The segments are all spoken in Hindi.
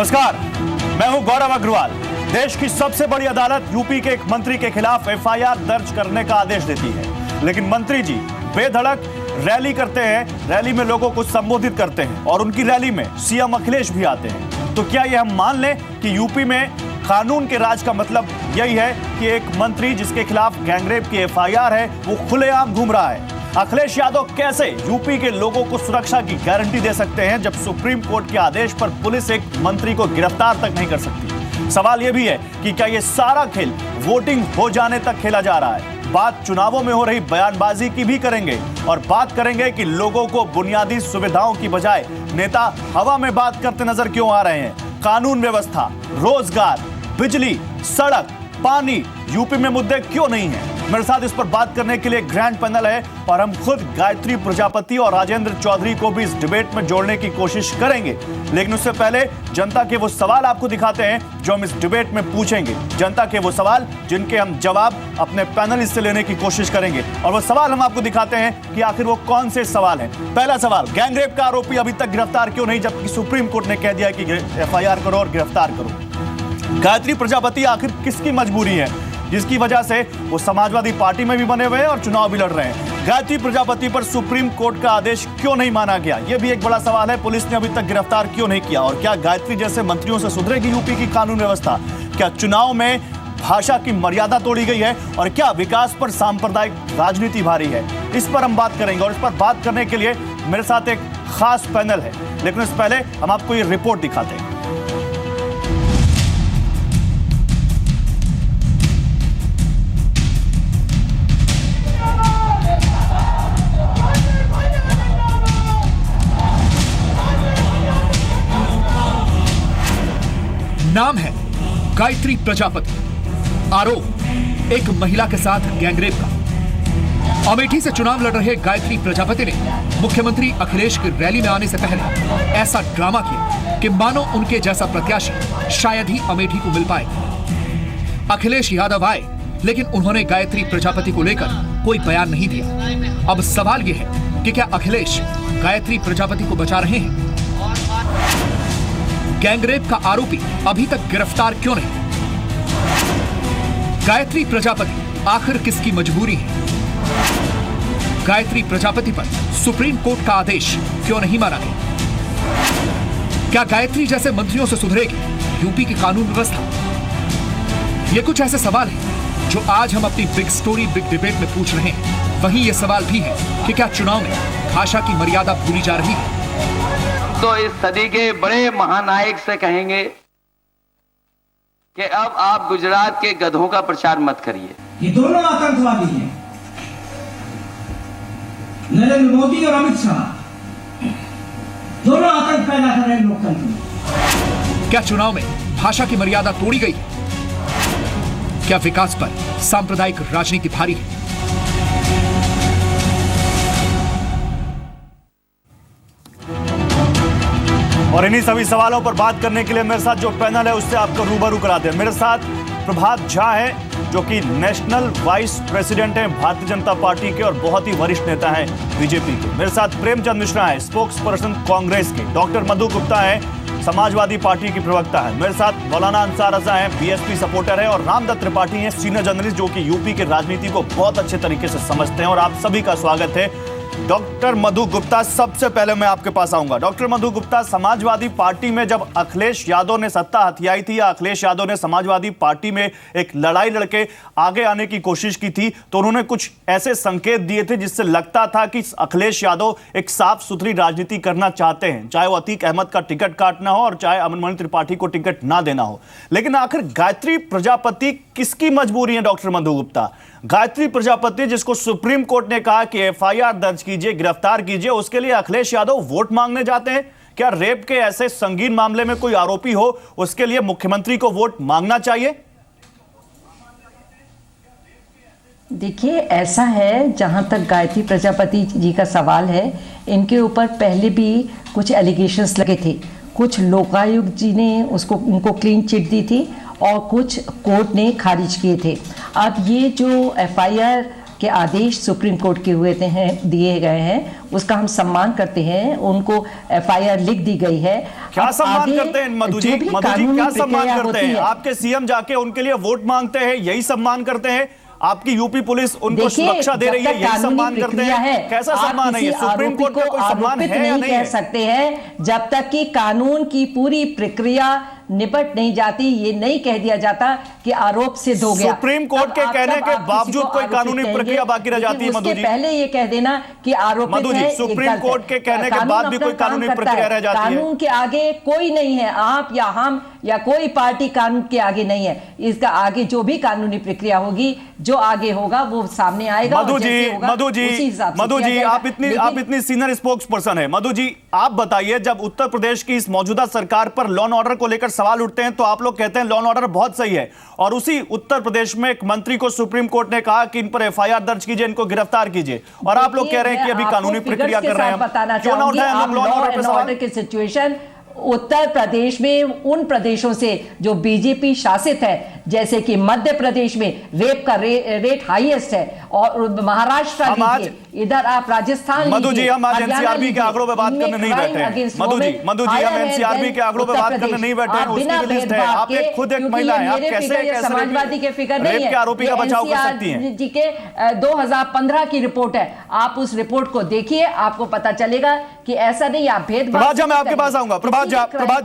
नमस्कार, मैं हूं गौरव अग्रवाल। देश की सबसे बड़ी अदालत यूपी के एक मंत्री के खिलाफ एफआईआर दर्ज करने का आदेश देती है, लेकिन मंत्री जी बेधड़क रैली करते हैं, रैली में लोगों को संबोधित करते हैं और उनकी रैली में सीएम अखिलेश भी आते हैं। तो क्या यह हम मान लें कि यूपी में कानून के राज का मतलब यही है कि एक मंत्री जिसके खिलाफ गैंगरेप की एफआईआर है वो खुलेआम घूम रहा है? अखिलेश यादव कैसे यूपी के लोगों को सुरक्षा की गारंटी दे सकते हैं जब सुप्रीम कोर्ट के आदेश पर पुलिस एक मंत्री को गिरफ्तार तक नहीं कर सकती? सवाल यह भी है कि क्या यह सारा खेल वोटिंग हो जाने तक खेला जा रहा है? बात चुनावों में हो रही बयानबाजी की भी करेंगे और बात करेंगे कि लोगों को बुनियादी सुविधाओं की बजाय नेता हवा में बात करते नजर क्यों आ रहे हैं? कानून व्यवस्था, रोजगार, बिजली, सड़क, पानी, यूपी में मुद्दे क्यों नहीं हैं? मेरे साथ इस पर बात करने के लिए ग्रैंड पैनल है और हम खुद गायत्री प्रजापति और राजेंद्र चौधरी को भी इस डिबेट में जोड़ने की कोशिश करेंगे। लेकिन उससे पहले जनता के वो सवाल आपको दिखाते हैं जो हम इस डिबेट में पूछेंगे। जनता के वो सवाल जिनके हम जवाब अपने पैनलिस्ट से लेने की कोशिश करेंगे और वो सवाल हम आपको दिखाते हैं कि आखिर वो कौन से सवाल हैं। पहला सवाल, गैंगरेप का आरोपी अभी तक गिरफ्तार क्यों नहीं, जबकि सुप्रीम कोर्ट ने कह दिया कि एफआईआर करो और गिरफ्तार करो? गायत्री प्रजापति आखिर किसकी मजबूरी है जिसकी वजह से वो समाजवादी पार्टी में भी बने हुए हैं और चुनाव भी लड़ रहे हैं? गायत्री प्रजापति पर सुप्रीम कोर्ट का आदेश क्यों नहीं माना गया, यह भी एक बड़ा सवाल है। पुलिस ने अभी तक गिरफ्तार क्यों नहीं किया? और क्या गायत्री जैसे मंत्रियों से सुधरेगी यूपी की कानून व्यवस्था? क्या चुनाव में भाषा की मर्यादा तोड़ी गई है? और क्या विकास पर सांप्रदायिक राजनीति भारी है? इस पर हम बात करेंगे और इस पर बात करने के लिए मेरे साथ एक खास पैनल है। लेकिन इससे पहले हम आपको ये रिपोर्ट दिखाते हैं। नाम है गायत्री प्रजापति। आरोप एक महिला के साथ गैंगरेप का। अमेठी से चुनाव लड़ रहे गायत्री प्रजापति ने मुख्यमंत्री अखिलेश की रैली में आने से पहले ऐसा ड्रामा किया कि मानो उनके जैसा प्रत्याशी शायद ही अमेठी को मिल पाए। अखिलेश यादव आए लेकिन उन्होंने गायत्री प्रजापति को लेकर कोई बयान नहीं दिया। अब सवाल यह है कि क्या अखिलेश गायत्री प्रजापति को बचा रहे हैं? गैंगरेप का आरोपी अभी तक गिरफ्तार क्यों नहीं? गायत्री प्रजापति आखिर किसकी मजबूरी है? गायत्री प्रजापति पर सुप्रीम कोर्ट का आदेश क्यों नहीं माना गया? क्या गायत्री जैसे मंत्रियों से सुधरेगी यूपी की कानून व्यवस्था? ये कुछ ऐसे सवाल हैं जो आज हम अपनी बिग स्टोरी बिग डिबेट में पूछ रहे हैं। वहीं यह सवाल भी है कि क्या चुनाव में भाषा की मर्यादा भूली जा रही है? तो इस सदी के बड़े महानायक से कहेंगे कि अब आप गुजरात के गधों का प्रचार मत करिए। ये दोनों आतंकवादी हैं, नरेंद्र मोदी और अमित शाह, दोनों आतंक पैदा कर रहे हैं लोकतंत्र में। क्या चुनाव में भाषा की मर्यादा तोड़ी गई? क्या विकास पर सांप्रदायिक राजनीति भारी है? और इन्हीं सभी सवालों पर बात करने के लिए मेरे साथ जो पैनल है उससे आपको रूबरू कराते हैं। मेरे साथ प्रभात झा है जो कि नेशनल वाइस प्रेसिडेंट हैं भारतीय जनता पार्टी के और बहुत ही वरिष्ठ नेता हैं बीजेपी के। मेरे साथ प्रेमचंद मिश्रा है, स्पोक्स पर्सन कांग्रेस के। डॉक्टर मधु गुप्ता है, समाजवादी पार्टी की प्रवक्ता है। मेरे साथ मौलाना अंसार रजा है, बीएसपी सपोर्टर है। और रामदत्त त्रिपाठी हैं, सीनियर जर्नलिस्ट जो कि यूपी के राजनीति को बहुत अच्छे तरीके से समझते हैं। और आप सभी का स्वागत है। डॉक्टर मधु गुप्ता, सबसे पहले मैं आपके पास आऊंगा। डॉक्टर मधु गुप्ता, समाजवादी पार्टी में जब अखिलेश यादव ने सत्ता हथियाई थी या अखिलेश यादव ने समाजवादी पार्टी में एक लड़ाई लड़के आगे आने की कोशिश की थी तो उन्होंने कुछ ऐसे संकेत दिए थे जिससे लगता था कि अखिलेश यादव एक साफ सुथरी राजनीति करना चाहते हैं, चाहे वो अतीक अहमद का टिकट काटना हो और चाहे अमनमणि त्रिपाठी को टिकट ना देना हो। लेकिन आखिर गायत्री प्रजापति किसकी मजबूरी है? डॉक्टर मधु गुप्ता, गायत्री प्रजापति जिसको सुप्रीम कोर्ट ने कहा कि एफआईआर दर्ज कीजिए, गिरफ्तार कीजिए, उसके लिए अखिलेश यादव वोट मांगने जाते हैं? क्या रेप के ऐसे संगीन मामले में कोई आरोपी हो उसके लिए मुख्यमंत्री को वोट मांगना चाहिए? देखिए, ऐसा है, जहां तक गायत्री प्रजापति जी का सवाल है, इनके ऊपर पहले भी कुछ एलिगेशंस लगे थे। कुछ लोकायुक्त जी ने उनको क्लीन चिट दी थी और कुछ कोर्ट ने खारिज किए थे। अब ये जो एफआईआर के आदेश सुप्रीम कोर्ट के हुए हैं, दिए गए हैं, उसका हम सम्मान करते हैं। उनको FIR लिख दी गई है। क्या अब सम्मान आगे करते हैं मधु जी? जो भी मधु जी कानूनी क्या सम्मान प्रक्रिया करते होती हैं? है, आपके CM जाके उनके लिए वोट मांगते हैं, यही सम्मान करते हैं? आपकी यूपी पुलिस उनको देखिए, सुरक्षा दे रही है, जब तक यही कानूनी सम्मान करते प्रक्रिया हैं? है, कैसा आप सम्मान है ये? किसी सुप्रीम कोर्ट आरोपी का को कोई सम्मान आरोपित है या नहीं नहीं कह है? सकते हैं जब तक कि कानून की पूरी प्रक्रिया निपट नहीं जाती। ये नहीं कह दिया जाता कि आरोप सिद्ध हो गया। सुप्रीम कोर्ट तब के आप- कहने तब के आप किसी बावजूद को कोई आरोपित कानूनी कहेंगे, प्रक्रिया बाकी रह जाती है लेकिन मधु उसके जी। पहले ये कह देना कि आरोपित मधु जी, है, ये सुप्रीम गलत है। कोर्ट के कहने के कानून बाद भी अपना कोई काम कानूनी करता प्रक्रिया है। रह जाती है। कानून के आगे कोई नहीं है, आप या हम या कोई पार्टी कानून के आगे नहीं है। इसका आगे जो भी कानूनी प्रक्रिया होगी, जो आगे होगा वो सामने आएगा। मधु और जी, जैसे होगा, मधु जी, उसी हिसाब से मधु किया जी, जाएगा। आप इतनी सीनियर स्पोक्स पर्सन है। मधु जी, आप बताइए, जब उत्तर प्रदेश की इस मौजूदा सरकार पर लॉ एंड ऑर्डर को लेकर सवाल उठते हैं तो आप लोग कहते हैं लॉ एंड ऑर्डर बहुत सही है, और उसी उत्तर प्रदेश में एक मंत्री को सुप्रीम कोर्ट ने कहा कि इन पर FIR दर्ज कीजिए, इनको गिरफ्तार कीजिए, और आप लोग कह रहे हैं कि अभी कानूनी प्रक्रिया कर रहे हैं। क्यों ना उठाएं हम लोग लॉ एंड ऑर्डर पे सवाल? की सिचुएशन उत्तर प्रदेश में उन प्रदेशों से जो बीजेपी शासित है, जैसे कि मध्य प्रदेश में रेप का रेट हाईएस्ट है, और महाराष्ट्र लीजिए, इधर आप राजस्थान मधु जी, लीजिए, हम आज हरियाणा NCRB के लीजिए, आंकड़ों पे बात इनमें करने नहीं बैठे हैं। against मधु जी, women मधु जी, हम higher है NCRB than के आंकड़ों पे उत्तर बात करने प्रदेश। नहीं बैठे हैं, आप उसकी बिना भी लिस्ट है। भेदभाव आप के, एक खुद एक क्योंकि महिला ये है, आप मेरे कैसे फिगर, ये समाजवादी के फिगर नहीं रेप है, के आरोपी का ये बचाव कर सकती हैं? NCRB जी के 2015 की रिपोर्ट है। आप उस रिपोर्ट को देखिए, आपको पता चलेगा कि ऐसा नहीं, आप भेदभाव। प्रभात झा, मैं आपके पास आऊंगा। प्रभात झा, प्रभात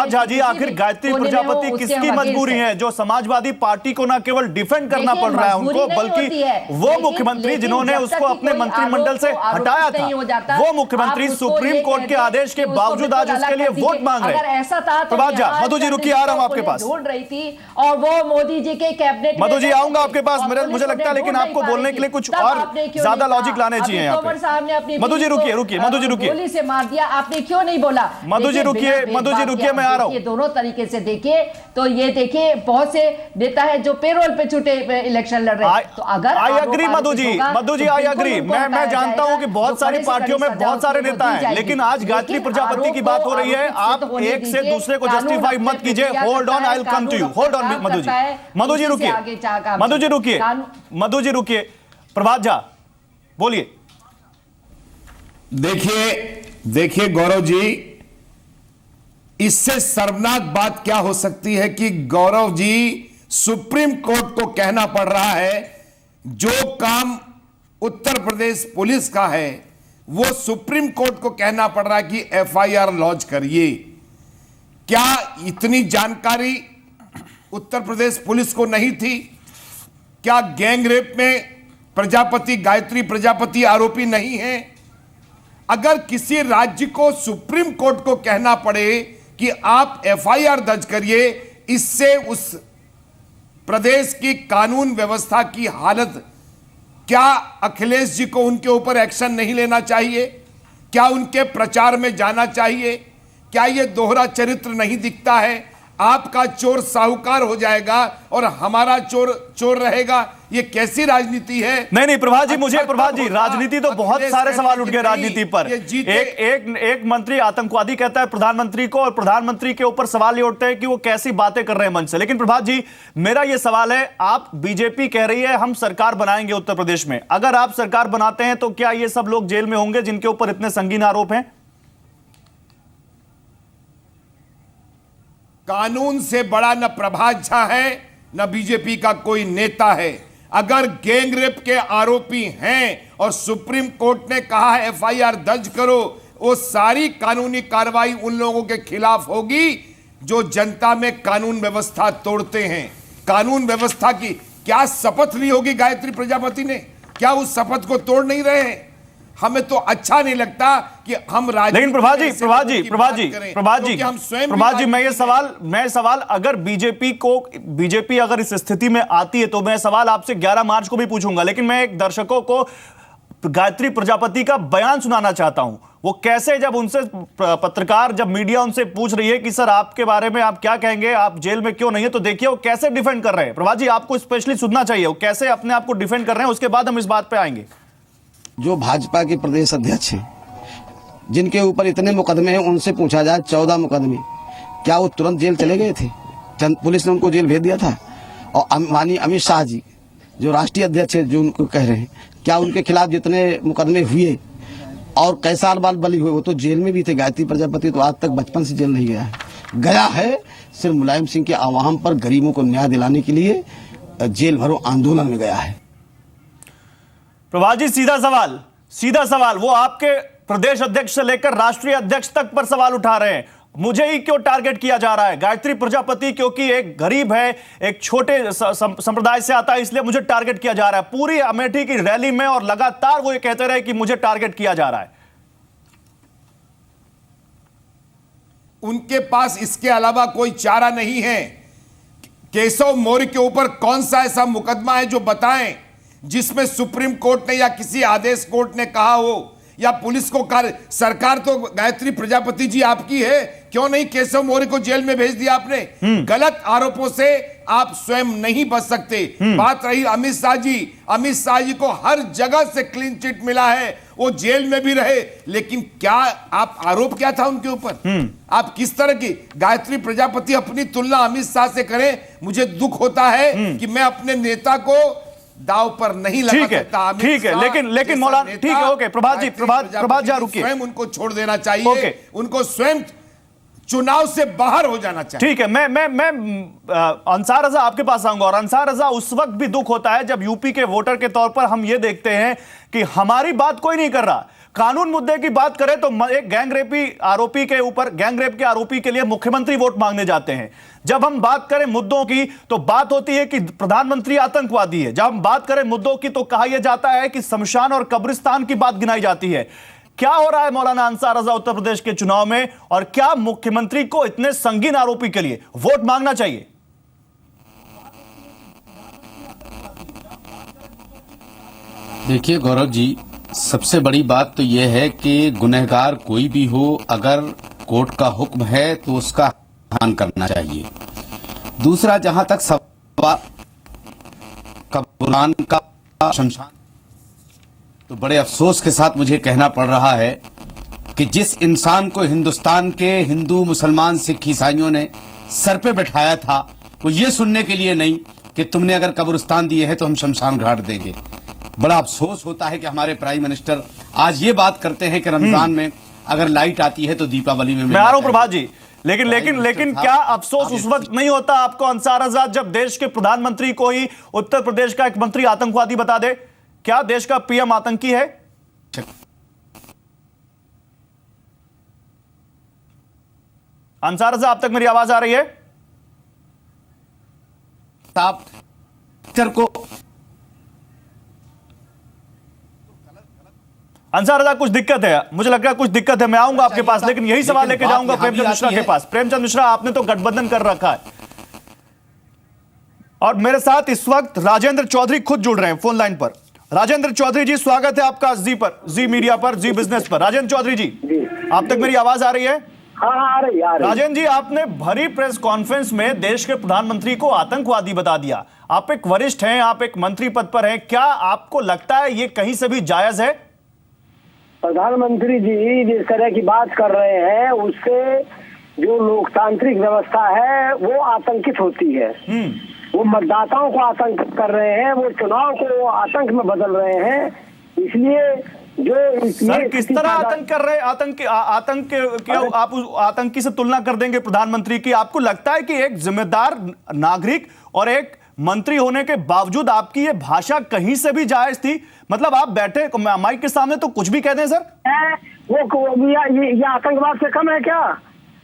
झा जी, आखिर गायत्री प्रजापति किसकी मजबूरी है जो समाजवादी पार्टी को न केवल डिफेंड करना पड़ रहा है उनको, बल्कि वो मुख्यमंत्री जिन्होंने उसको अपने मंत्रिमंडल से हटाया था, वो मुख्यमंत्री सुप्रीम कोर्ट के आदेश के बावजूद आज उसके लिए वोट मांग रहे हैं। ऐसा था प्रभात झा, मधु जी रुकिए, आ रहा हूं आपके पास। ढूंढ रही थी, और वो मोदी जी के कैबिनेट। मधु जी, आऊंगा आपके पास। मुझे लगता है लेकिन आपको बोलने के लिए कुछ और ज्यादा लॉजिक लाने चाहिए यहाँ पे। मधु जी रुकिए, मधु जी रुकिए, गोली से मार दिया, आपने क्यों नहीं बोला? मधु जी रुकिए, मधु जी रुकिए, मैं आ रहा हूँ। ये दोनों तरीके से देखिए, तो ये देखिए बहुत से नेता है जो पेरोल पे छूटे इलेक्शन लड़ रहे हैं। तो अगर I agree Madhu ji, I agree. मैं जानता हूं कि बहुत सारी पार्टियों में बहुत सारे नेता हैं, लेकिन आज गायत्री प्रजापति की बात हो रही है। आप एक से दूसरे को जस्टिफाई मत कीजिए। Hold on, I will come to you. Hold on Madhu ji, Madhu ji रुकिए, मधु जी रुकिए, मधु जी रुकिए। प्रभात झा बोलिए। देखिए गौरव जी, इससे शर्मनाक बात क्या हो सकती है कि गौरव जी, सुप्रीम कोर्ट को कहना पड़ रहा है जो काम उत्तर प्रदेश पुलिस का है वो सुप्रीम कोर्ट को कहना पड़ रहा है कि FIR लॉन्च करिए। क्या इतनी जानकारी उत्तर प्रदेश पुलिस को नहीं थी? क्या गैंग रेप में गायत्री प्रजापति आरोपी नहीं है? अगर किसी राज्य को सुप्रीम कोर्ट को कहना पड़े कि आप FIR दर्ज करिए, इससे उस प्रदेश की कानून व्यवस्था की हालत, क्या अखिलेश जी को उनके ऊपर एक्शन नहीं लेना चाहिए? क्या उनके प्रचार में जाना चाहिए? क्या यह दोहरा चरित्र नहीं दिखता है? आपका चोर साहूकार हो जाएगा और हमारा चोर चोर रहेगा। ये कैसी राजनीति है? नहीं प्रभात जी, प्रभात जी, राजनीति तो बहुत सारे सवाल उठ गए राजनीति पर। एक मंत्री आतंकवादी कहता है प्रधानमंत्री को, और प्रधानमंत्री के ऊपर सवाल ये उठते हैं कि वो कैसी बातें कर रहे हैं मंच से। लेकिन प्रभात जी, मेरा ये सवाल है, आप बीजेपी कह रही है हम सरकार बनाएंगे उत्तर प्रदेश में, अगर आप सरकार बनाते हैं तो क्या ये सब लोग जेल में होंगे जिनके ऊपर इतने संगीन आरोप हैं? कानून से बड़ा न प्रभात झा है न बीजेपी का कोई नेता है। अगर गैंग रेप के आरोपी हैं और सुप्रीम कोर्ट ने कहा है FIR दर्ज करो, वो सारी कानूनी कार्रवाई उन लोगों के खिलाफ होगी जो जनता में कानून व्यवस्था तोड़ते हैं। कानून व्यवस्था की क्या शपथ ली होगी गायत्री प्रजापति ने? क्या उस शपथ को तोड़ नहीं रहे हैं? हमें तो अच्छा नहीं लगता कि हम लेकिन प्रभात जी, मैं सवाल अगर बीजेपी अगर इस स्थिति में आती है तो मैं सवाल आपसे 11 मार्च को भी पूछूंगा, लेकिन मैं एक दर्शकों को गायत्री प्रजापति का बयान सुनाना चाहता हूं। वो कैसे, जब उनसे पत्रकार, जब मीडिया उनसे पूछ रही है कि सर आपके बारे में आप क्या कहेंगे, आप जेल में क्यों नहीं है, तो देखिए वो कैसे डिफेंड कर रहे हैं। प्रभात जी, आपको स्पेशली सुनना चाहिए वो कैसे अपने आप को डिफेंड कर रहे हैं, उसके बाद हम इस बात पे आएंगे। जो भाजपा के प्रदेश अध्यक्ष हैं, जिनके ऊपर इतने मुकदमे हैं, उनसे पूछा जाए 14 मुकदमे, क्या वो तुरंत जेल चले गए थे? पुलिस ने उनको जेल भेज दिया था। और माननीय अमित शाह जी जो राष्ट्रीय अध्यक्ष है जो उनको कह रहे हैं, क्या उनके खिलाफ जितने मुकदमे हुए और कई साल बाद बरी हुए, वो तो जेल में भी थे। गायत्री प्रजापति तो आज तक बचपन से जेल नहीं गया है सिर्फ मुलायम सिंह के आह्वान पर गरीबों को न्याय दिलाने के लिए जेल भरो आंदोलन में गया है। प्रभात जी, सीधा सवाल वो आपके प्रदेश अध्यक्ष से लेकर राष्ट्रीय अध्यक्ष तक पर सवाल उठा रहे हैं, मुझे ही क्यों टारगेट किया जा रहा है? गायत्री प्रजापति क्योंकि एक गरीब है, एक छोटे संप्रदाय से आता है, इसलिए मुझे टारगेट किया जा रहा है। पूरी अमेठी की रैली में और लगातार वो ये कहते रहे कि मुझे टारगेट किया जा रहा है। उनके पास इसके अलावा कोई चारा नहीं है। केशव मौर्य के ऊपर कौन सा ऐसा मुकदमा है जो बताएं जिसमें सुप्रीम कोर्ट ने या किसी आदेश कोर्ट ने कहा हो, या पुलिस को सरकार तो गायत्री प्रजापति जी आपकी है, क्यों नहीं केशव मौर्य को जेल में भेज दिया आपने? गलत आरोपों से आप स्वयं नहीं बच सकते। बात रही अमित शाह जी को हर जगह से क्लीन चिट मिला है, वो जेल में भी रहे, लेकिन क्या आप आरोप क्या था उनके ऊपर? आप किस तरह की गायत्री प्रजापति अपनी तुलना अमित शाह से करें, मुझे दुख होता है कि मैं अपने नेता को दाव पर नहीं लगा सकता। ठीक है, लेकिन मौलाना, ठीक है, ओके, प्रभात जी रुकिए। स्वयं उनको छोड़ देना चाहिए, उनको स्वयं चुनाव से बाहर हो जाना चाहिए। ठीक है, मैं अंसार रजा आपके पास आऊंगा। और अंसार रजा, उस वक्त भी दुख होता है जब यूपी के वोटर के तौर पर हम ये देखते हैं कि हमारी बात कोई नहीं कर रहा। कानून मुद्दे की बात करें तो एक गैंगरेप के आरोपी के लिए मुख्यमंत्री वोट मांगने जाते हैं। जब हम बात करें मुद्दों की तो बात होती है कि प्रधानमंत्री आतंकवादी है। जब हम बात करें मुद्दों की तो कहा यह जाता है कि शमशान और कब्रिस्तान की बात गिनाई जाती है। क्या हो रहा है मौलाना अंसार रजा उत्तर प्रदेश के चुनाव में, और क्या मुख्यमंत्री को इतने संगीन आरोपी के लिए वोट मांगना चाहिए? देखिए गौरव जी, सबसे बड़ी बात तो यह है कि गुनहगार कोई भी हो, अगर कोर्ट का हुक्म है तो उसका पालन करना चाहिए। दूसरा, जहां तक सवाल कब्रिस्तान का शमशान, तो बड़े अफसोस के साथ मुझे कहना पड़ रहा है कि जिस इंसान को हिंदुस्तान के हिंदू, मुसलमान, सिख, ईसाइयों ने सर पे बैठाया था, वो ये सुनने के लिए नहीं कि तुमने अगर कब्रिस्तान दिए हैं तो हम शमशान घाट देंगे। बड़ा अफसोस होता है कि हमारे प्राइम मिनिस्टर आज ये बात करते हैं कि रमजान में अगर लाइट आती है तो दीपावली में। मैं आ रहा हूं प्रभात जी, लेकिन क्या अफसोस उस वक्त नहीं होता आपको अंसार रजा, जब देश के प्रधानमंत्री को ही उत्तर प्रदेश का एक मंत्री आतंकवादी बता दे? क्या देश का पीएम आतंकी है? अंसार रजा, आप तक मेरी आवाज आ रही है? को अंसार रजा, कुछ दिक्कत है, मुझे लग रहा है कुछ दिक्कत है। मैं आऊंगा आपके पास, लेकिन यही सवाल लेके जाऊंगा प्रेमचंद मिश्रा के पास। प्रेमचंद मिश्रा, आपने तो गठबंधन कर रखा है, और मेरे साथ इस वक्त राजेंद्र चौधरी खुद जुड़ रहे हैं फोन लाइन पर। राजेंद्र चौधरी जी, स्वागत है आपका जी मीडिया पर, जी बिजनेस पर। राजेंद्र चौधरी जी, आप तक मेरी आवाज आ रही है? हाँ, आ रही है। राजेंद्र जी, आपने भरी प्रेस कॉन्फ्रेंस में देश के प्रधानमंत्री को आतंकवादी बता दिया। आप एक वरिष्ठ हैं, आप एक मंत्री पद पर हैं, क्या आपको लगता है ये कहीं से भी जायज है? प्रधानमंत्री जी जिस तरह की बात कर रहे हैं, उससे जो लोकतांत्रिक व्यवस्था है वो आतंकित होती है। वो मतदाताओं को आतंकित कर रहे हैं, वो चुनाव को आतंक में बदल रहे हैं। इसलिए जो सर, किस तरह आतंक कर रहे हैं? आप आतंकी से तुलना कर देंगे प्रधानमंत्री की? आपको लगता है कि एक जिम्मेदार नागरिक और एक मंत्री होने के बावजूद आपकी ये भाषा कहीं से भी जायज थी? मतलब आप बैठे माइक के सामने तो कुछ भी कह दें सर? वो ये आतंकवाद से कम है क्या?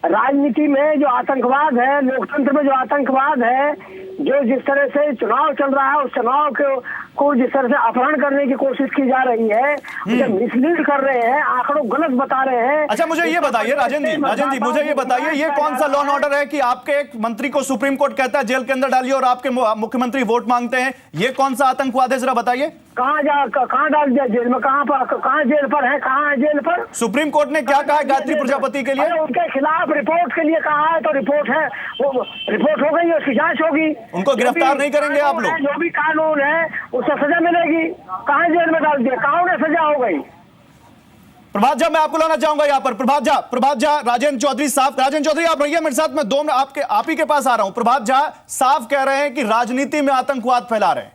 राजनीति में जो आतंकवाद है, लोकतंत्र में जो आतंकवाद है, जो जिस तरह से चुनाव चल रहा है, उस चुनाव को जिस तरह से अपहरण करने की कोशिश की जा रही है, उसे मिसलीड कर रहे हैं, आंकड़ों गलत बता रहे हैं। अच्छा, मुझे ये बताइए राजेंद्र जी, मुझे ये बताइए, ये कौन सा लॉ एंड ऑर्डर है कि आपके एक मंत्री को सुप्रीम कोर्ट कहता है जेल के अंदर डालिए और आपके मुख्यमंत्री वोट मांगते हैं? ये कौन सा आतंकवाद है, जरा बताइए। कहाँ डाल दिया जेल में? कहाँ जेल पर है? कहाँ है जेल पर? सुप्रीम कोर्ट ने क्या कहा है गायत्री प्रजापति के लिए? उनके खिलाफ रिपोर्ट के लिए कहा है, तो रिपोर्ट है, वो रिपोर्ट हो गई, उसकी जांच होगी। उनको गिरफ्तार नहीं करेंगे आप लोग? जो भी कानून है उससे सजा मिलेगी। कहाँ जेल में डाल दिया? कहाँ उन्हें सजा हो गई? प्रभात झा, मैं आपको लाना चाहूंगा यहाँ पर। प्रभात झा, राजेंद्र चौधरी साफ, राजेंद्र चौधरी आप रहिए मेरे साथ, मैं आप ही के पास आ रहा हूं। प्रभात झा साफ कह रहे हैं कि राजनीति में आतंकवाद फैला रहे हैं।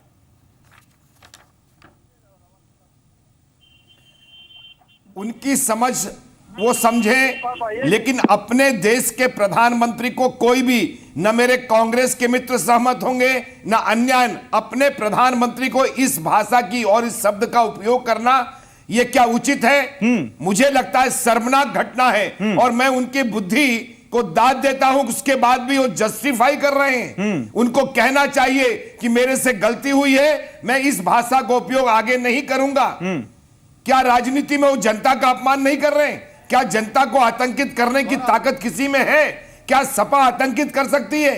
उनकी समझ वो समझें, लेकिन अपने देश के प्रधानमंत्री को कोई भी, न मेरे कांग्रेस के मित्र सहमत होंगे न अन्य, अपने प्रधानमंत्री को इस भाषा की और इस शब्द का उपयोग करना ये क्या उचित है? मुझे लगता है शर्मनाक घटना है और मैं उनकी बुद्धि को दाद देता हूं। उसके बाद भी वो जस्टिफाई कर रहे हैं। उनको कहना चाहिए कि मेरे से गलती हुई है, मैं इस भाषा का उपयोग आगे नहीं करूंगा। क्या राजनीति में वो जनता का अपमान नहीं कर रहे हैं? क्या जनता को आतंकित करने की ताकत किसी में है? क्या सपा आतंकित कर सकती है?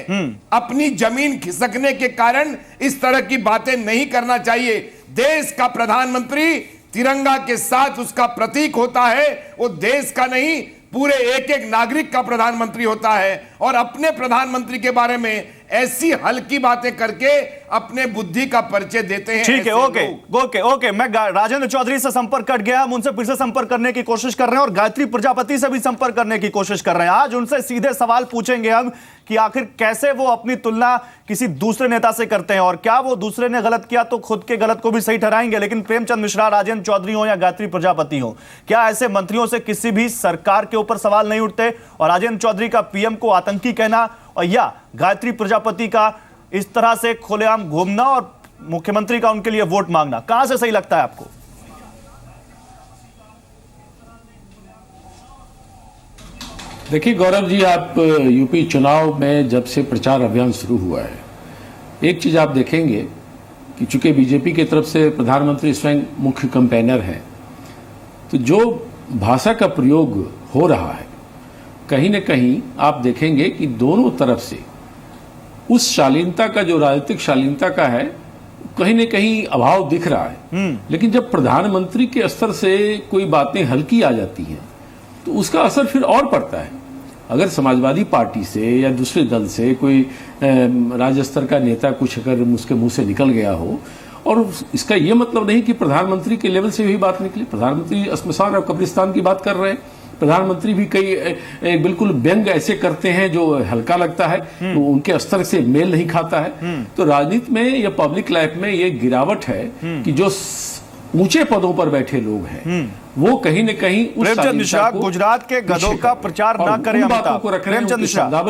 अपनी जमीन खिसकने के कारण इस तरह की बातें नहीं करना चाहिए। देश का प्रधानमंत्री तिरंगा के साथ उसका प्रतीक होता है, वो देश का नहीं पूरे एक एक नागरिक का प्रधानमंत्री होता है। और अपने प्रधानमंत्री के बारे में ऐसी हल्की बातें करके अपने बुद्धि का परिचय देते हैं। ठीक है, ओके। मैं राजेंद्र चौधरी से संपर्क कट गया, हम उनसे फिर से संपर्क करने की कोशिश कर रहे हैं और गायत्री प्रजापति से भी संपर्क करने की कोशिश कर रहे हैं। आज उनसे सीधे सवाल पूछेंगे हम कि आखिर कैसे वो अपनी तुलना किसी दूसरे नेता से करते हैं और क्या वो दूसरे ने गलत किया तो खुद के गलत को भी सही ठहराएंगे। लेकिन प्रेमचंद मिश्रा, राजेंद्र चौधरी हो या गायत्री प्रजापति हो, क्या ऐसे मंत्रियों से किसी भी सरकार के ऊपर सवाल नहीं उठते? और राजेंद्र चौधरी का पीएम को आतंकी कहना और या गायत्री प्रजापति का इस तरह से खुलेआम घूमना और मुख्यमंत्री का उनके लिए वोट मांगना, कहां से सही लगता है आपको? देखिए गौरव जी, आप यूपी चुनाव में जब से प्रचार अभियान शुरू हुआ है, एक चीज आप देखेंगे कि चूंकि बीजेपी की तरफ से प्रधानमंत्री स्वयं मुख्य कैंपेनर हैं, तो जो भाषा का प्रयोग हो रहा है कहीं न कहीं आप देखेंगे कि दोनों तरफ से उस शालीनता का, जो राजनीतिक शालीनता का है, कहीं न कहीं अभाव दिख रहा है। लेकिन जब प्रधानमंत्री के स्तर से कोई बातें हल्की आ जाती हैं तो उसका असर फिर और पड़ता है। अगर समाजवादी पार्टी से या दूसरे दल से कोई राज्य स्तर का नेता कुछ अगर उसके मुंह से निकल गया हो, और इसका यह मतलब नहीं कि प्रधानमंत्री के लेवल से भी बात निकली। प्रधानमंत्री श्मशान और कब्रिस्तान की बात कर रहे हैं, प्रधानमंत्री भी कई बिल्कुल व्यंग ऐसे करते हैं जो हल्का लगता है, तो उनके स्तर से मेल नहीं खाता है। तो राजनीति में या पब्लिक लाइफ में ये गिरावट है कि जो ऊंचे पदों पर बैठे लोग हैं वो कहीं न कहीं प्रेमचंद मिश्रा, गुजरात के गधों का प्रचार ना करें अमिताभ। प्रेमचंद मिश्रा,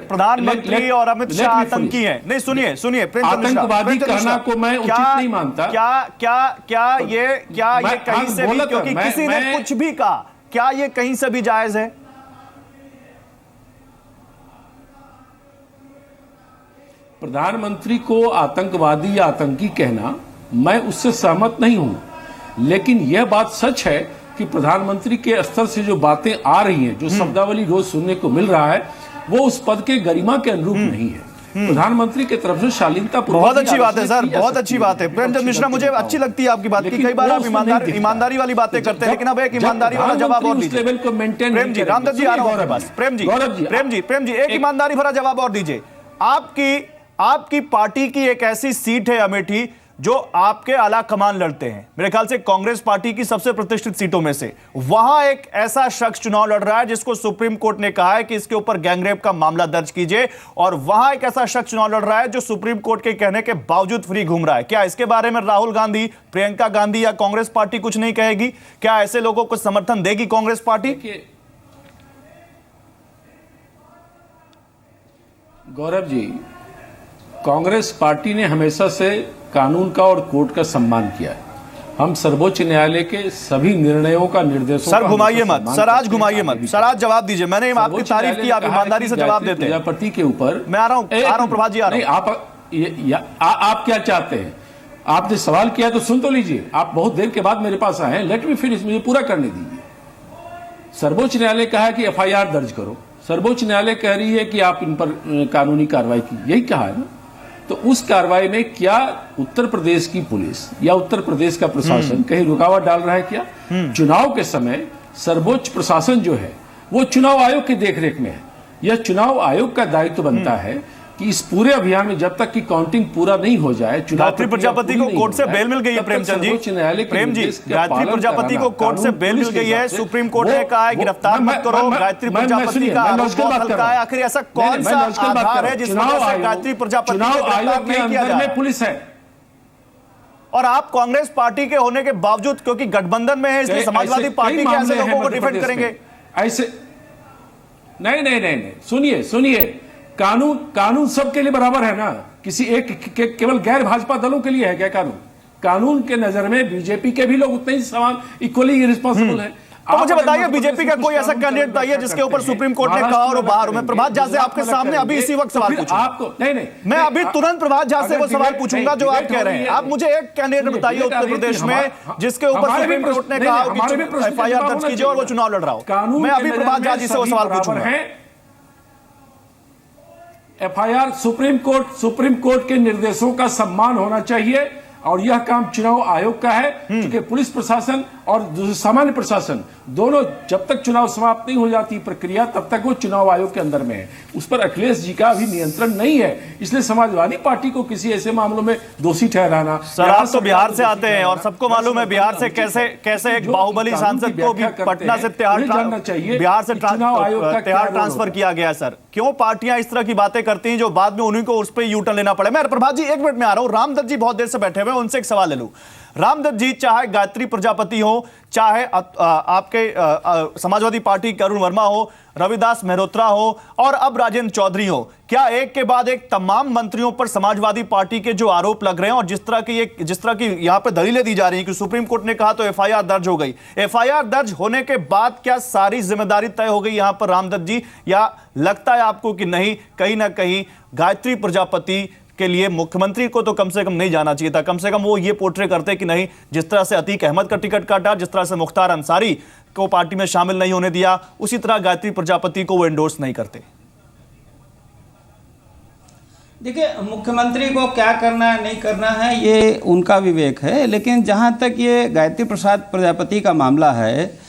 प्रधानमंत्री और अमित शाह आतंकी हैं। नहीं, सुनिए प्रेमचंद मिश्रा, आतंकवादी कहना को मैं उचित नहीं मानता। क्या ये कहीं से भी, क्योंकि किसी ने कुछ भी कहा, क्या ये कहीं से भी जायज है? प्रधानमंत्री को आतंकवादी या आतंकी कहना, मैं उससे सहमत नहीं हूं। लेकिन यह बात सच है कि प्रधानमंत्री के स्तर से जो बातें आ रही हैं, जो शब्दावली रोज सुनने को मिल रहा है, वो उस पद के गरिमा के अनुरूप नहीं है। प्रधानमंत्री की तरफ से शालीनता बहुत अच्छी बात है सर, बहुत अच्छी बात है। प्रेमचंद मिश्रा, मुझे अच्छी लगती है आपकी बात की, कई बार आप ईमानदारी वाली बातें करते हैं, लेकिन अब एक ईमानदारी वाला जवाब और दीजिए। प्रेम जी, रामदत्त जी आ रहा हूं आपके पास। प्रेम जी एक ईमानदारी भरा जवाब और दीजिए। आपकी पार्टी की एक ऐसी सीट है अमेठी जो आपके आला कमान लड़ते हैं, मेरे ख्याल से कांग्रेस पार्टी की सबसे प्रतिष्ठित सीटों में से। वहां एक ऐसा शख्स चुनाव लड़ रहा है जिसको सुप्रीम कोर्ट ने कहा है कि इसके ऊपर गैंगरेप का मामला दर्ज कीजिए, और वहां एक ऐसा शख्स चुनाव लड़ रहा है जो सुप्रीम कोर्ट के कहने के बावजूद फ्री घूम रहा है। क्या इसके बारे में राहुल गांधी, प्रियंका गांधी या कांग्रेस पार्टी कुछ नहीं कहेगी? क्या ऐसे लोगों को समर्थन देगी कांग्रेस पार्टी? गौरव जी, कांग्रेस पार्टी ने हमेशा से कानून का और कोर्ट का सम्मान किया है। हम सर्वोच्च न्यायालय के सभी निर्णयों का, निर्देशों सर घुमाइए मत, सर आज घुमाइए मत, सर आज जवाब दीजिए। मैंने आपकी तारीफ की, आप ईमानदारी से जवाब देते हैं। प्रजापति के ऊपर मैं आ रहा हूं प्रभात जी, आ रहा हूं। आप क्या चाहते हैं? आपने सवाल किया तो सुन तो लीजिए। आप बहुत देर के बाद मेरे पास आए हैं, लेट मी फिनिश, मुझे पूरा करने दीजिए। सर्वोच्च न्यायालय कहा है कि एफआईआर दर्ज करो, सर्वोच्च न्यायालय कह रही है कि आप इन पर कानूनी कार्रवाई की, यही कहा है ना। तो उस कार्रवाई में क्या उत्तर प्रदेश की पुलिस या उत्तर प्रदेश का प्रशासन कहीं रुकावट डाल रहा है? क्या चुनाव के समय सर्वोच्च प्रशासन जो है वो चुनाव आयोग की देखरेख में है। यह चुनाव आयोग का दायित्व बनता है कि इस पूरे अभियान में जब तक कि काउंटिंग पूरा नहीं हो जाए, गायत्री प्रजापति को कोर्ट से बेल मिल गई है। प्रेमचंद जी, प्रेम जी, गायत्री प्रजापति को कोर्ट से बेल मिल गई है। सुप्रीम कोर्ट ने कहा है गिरफ्तार मत करो, गायत्री प्रजापति का आरोप बहुत हल्का है। आखिर ऐसा कौन सा आधार है जिस वजह से गायत्री प्रजापति को गिरफ्तार नहीं किया जा रहा है? पुलिस है, और आप कांग्रेस पार्टी के होने के बावजूद, क्योंकि गठबंधन में है इसलिए समाजवादी पार्टी के ऐसे लोगों को डिफेंड करेंगे? ऐसे नहीं, सुनिए, कानून सबके लिए बराबर है ना, किसी एक केवल गैर भाजपा दलों के लिए है क्या कानून के नजर में बीजेपी के भी लोग उतने ही समान इक्वली रिस्पॉन्सिबल हैं। तो मुझे बताइए, बीजेपी का कोई ऐसा कैंडिडेट बताइए जिसके ऊपर सुप्रीम कोर्ट ने कहा और वो बाहर हो। मैं प्रभात झा से आपके सामने अभी इसी वक्त सवाल पूछूंगा। आपको नहीं, मैं अभी तुरंत प्रभात झा से वो सवाल पूछूंगा जो आप कह रहे हैं। आप मुझे एक कैंडिडेट बताइए उत्तर प्रदेश में जिसके ऊपर सुप्रीम कोर्ट ने कहा कि एफआईआर दर्ज कीजिए और वो चुनाव लड़ रहा हो। मैं अभी प्रभात झा जी से वो सवाल पूछूंगा। एफआईआर सुप्रीम कोर्ट के निर्देशों का सम्मान होना चाहिए और यह काम चुनाव आयोग का है, क्योंकि पुलिस प्रशासन और सामान्य प्रशासन दोनों जब तक चुनाव समाप्त नहीं हो जाती प्रक्रिया तब तक वो चुनाव आयोग के अंदर में है। उस पर अखिलेश जी का अभी नियंत्रण नहीं है, इसलिए समाजवादी पार्टी को किसी ऐसे मामलों में दोषी ठहराना। सर, आप तो बिहार से आते हैं और सबको मालूम है बिहार से कैसे एक बाहुबली सांसद को भी पटना से बिहार से तिहाड़ ट्रांसफर किया गया। सर, क्यों पार्टियां इस तरह की बातें करती हैं जो बाद में उन्हीं को उस पर यू टर्न लेना पड़े? मैं प्रभात जी 1 मिनट में आ रहा हूं। रामदत्त जी बहुत देर से बैठे हुए, उनसे एक सवाल ले लूं। रामदत्त जी, चाहे गायत्री प्रजापति हो, चाहे आपके समाजवादी पार्टी के अरुण वर्मा हो, रविदास मेहरोत्रा हो और अब राजेंद्र चौधरी हो, क्या एक के बाद एक तमाम मंत्रियों पर समाजवादी पार्टी के जो आरोप लग रहे हैं और जिस तरह की यहां पे दलीलें दी जा रही हैं कि सुप्रीम कोर्ट ने कहा तो एफआईआर दर्ज हो गई, एफआईआर दर्ज होने के बाद क्या सारी जिम्मेदारी तय हो गई यहां पर रामदत्त जी, या लगता है आपको कि नहीं, कहीं ना कहीं गायत्री प्रजापति के लिए मुख्यमंत्री को तो कम से कम नहीं जाना चाहिए था? कम से कम वो ये पोर्ट्रे करते कि नहीं, जिस तरह से अतीक अहमद का टिकट काटा, जिस तरह से मुख्तार अंसारी को पार्टी में शामिल नहीं होने दिया, उसी तरह गायत्री प्रजापति को वो एंडोर्स नहीं करते। देखिए, मुख्यमंत्री को क्या करना है नहीं करना है ये उनका विवेक है, लेकिन जहां तक ये गायत्री प्रसाद प्रजापति का मामला है,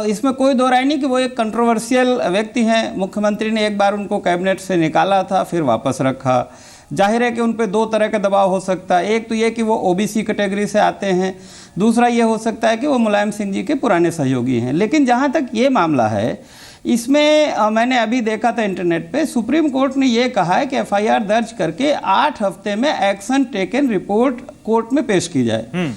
इसमें कोई दो राय नहीं कि वो एक कंट्रोवर्शियल व्यक्ति हैं। मुख्यमंत्री ने एक बार उनको कैबिनेट से निकाला था, फिर वापस रखा। जाहिर है कि उन पे 2 तरह का दबाव हो सकता है। एक तो ये कि वो ओबीसी कैटेगरी से आते हैं, दूसरा ये हो सकता है कि वो मुलायम सिंह जी के पुराने सहयोगी हैं। लेकिन जहाँ तक ये मामला है, इसमें मैंने अभी देखा था इंटरनेट पे, सुप्रीम कोर्ट ने ये कहा है कि एफआईआर दर्ज करके 8 हफ्ते में एक्शन टेकन रिपोर्ट कोर्ट में पेश की जाए।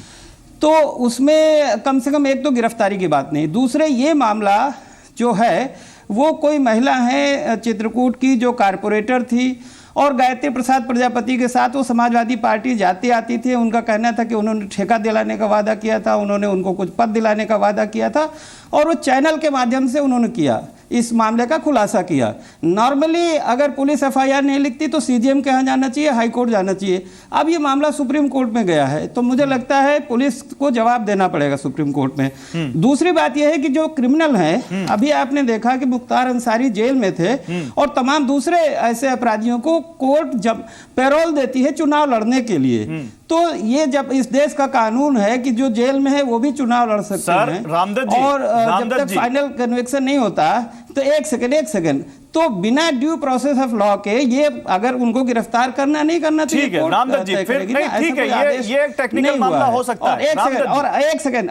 तो उसमें कम से कम एक तो गिरफ्तारी की बात नहीं, दूसरे ये मामला जो है वो कोई महिला है चित्रकूट की जो कारपोरेटर थी और गायत्री प्रसाद प्रजापति के साथ वो समाजवादी पार्टी जाती आती थी। उनका कहना था कि उन्होंने ठेका दिलाने का वादा किया था, उन्होंने उनको कुछ पद दिलाने का वादा किया था और वो चैनल के माध्यम से उन्होंने किया, इस मामले का खुलासा किया। नॉर्मली अगर पुलिस एफआईआर नहीं लिखती तो सीजीएम के यहाँ जाना चाहिए, हाई कोर्ट जाना चाहिए। अब ये मामला सुप्रीम कोर्ट में गया है तो मुझे लगता है पुलिस को जवाब देना पड़ेगा सुप्रीम कोर्ट में। दूसरी बात यह है कि जो क्रिमिनल हैं, अभी आपने देखा कि मुख्तार अंसारी जेल में थे और तमाम दूसरे ऐसे अपराधियों को कोर्ट जब पैरोल देती है चुनाव लड़ने के लिए, तो ये जब इस देश का कानून है कि जो जेल में है वो भी चुनाव लड़ सकते हैं। और जब तक फाइनल कन्विक्शन नहीं होता तो एक सेकंड तो बिना ड्यू प्रोसेस ऑफ लॉ के ये अगर उनको गिरफ्तार करना नहीं करना चाहिए। ठीक है रामदत्त जी, फिर ठीक है, ये एक टेक्निकल मामला हो सकता है। एक सेकंड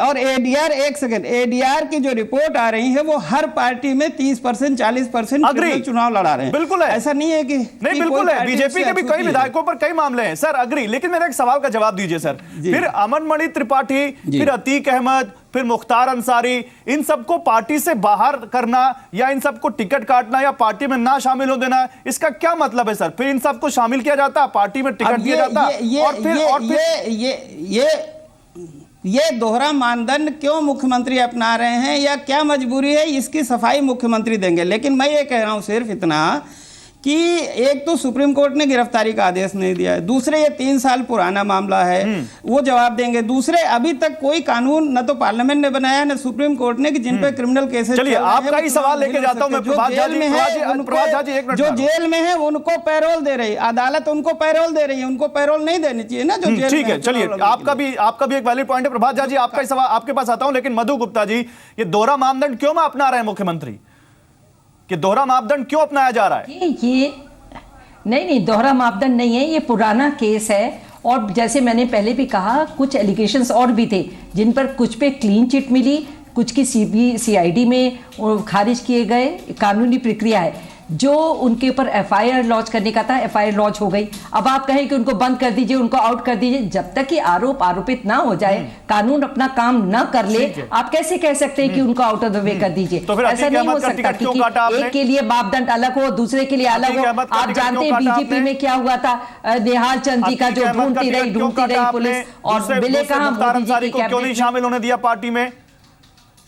एडीआर की जो रिपोर्ट आ रही है वो हर पार्टी में 30% 40% चुनाव लड़ा रहे हैं। बिल्कुल है, ऐसा नहीं है कि नहीं, बिल्कुल है। बीजेपी के भी कई विधायकों पर कई मामले हैं सर, अग्री। लेकिन मेरे एक सवाल का जवाब दीजिए सर, फिर अमन मणि त्रिपाठी, फिर अतीक अहमद, फिर मुख्तार अंसारी, इन सबको पार्टी से बाहर करना या इन सबको टिकट काटना या पार्टी में ना शामिल हो देना, इसका क्या मतलब है सर? फिर इन सबको शामिल किया जाता, पार्टी में टिकट दिया जाता और ये दोहरा मानदंड क्यों मुख्यमंत्री अपना रहे हैं या क्या मजबूरी है, इसकी सफाई मुख्यमंत्री देंगे। लेकिन मैं ये कह रहा हूं सिर्फ इतना कि एक तो सुप्रीम कोर्ट ने गिरफ्तारी का आदेश नहीं दिया है, दूसरे ये 3 साल पुराना मामला है, वो जवाब देंगे। दूसरे अभी तक कोई कानून न तो पार्लियामेंट ने बनाया न सुप्रीम कोर्ट ने कि जिन पे क्रिमिनल केसेस चलिए आपका ही सवाल लेके जाता हूं मैं। जो जेल में है उनको पैरोल दे रही, अदालत उनको पैरोल दे रही है, उनको पैरोल नहीं देनी चाहिए ना जो जेल। ठीक है, चलिए आपका भी एक वैलिड पॉइंट है। प्रभात झा जी, आपका सवाल आपके पास आता हूं, लेकिन मधु गुप्ता जी, ये दोहरा मानदंड क्यों अपना रहे हैं मुख्यमंत्री? कि दोहरा मापदंड क्यों अपनाया जा रहा है? ये नहीं, दोहरा मापदंड नहीं है, ये पुराना केस है। और जैसे मैंने पहले भी कहा, कुछ एलिगेशंस और भी थे जिन पर कुछ पे क्लीन चिट मिली, कुछ की सीआईडी में खारिज किए गए, कानूनी प्रक्रिया है। जो उनके ऊपर एफआईआर लॉन्च करने का था, एफआईआर लॉन्च हो गई। अब आप कहें कि उनको बंद कर दीजिए, उनको आउट कर दीजिए, जब तक कि आरोप आरोपित ना हो जाए, कानून अपना काम ना कर ले, आप कैसे कह सकते हैं कि उनको आउट ऑफ द वे कर दीजिए? तो फिर ऐसा नहीं हो सकता कि एक के लिए मापदंड अलग हो, दूसरे के लिए अलग हो। आप जानते हैं बीजेपी में क्या हुआ था, निहाल चंद जी का जो ढूंढती रही पुलिस, और मिले कहां? मोदी जी की क्यों नहीं शामिल होने दिया पार्टी में?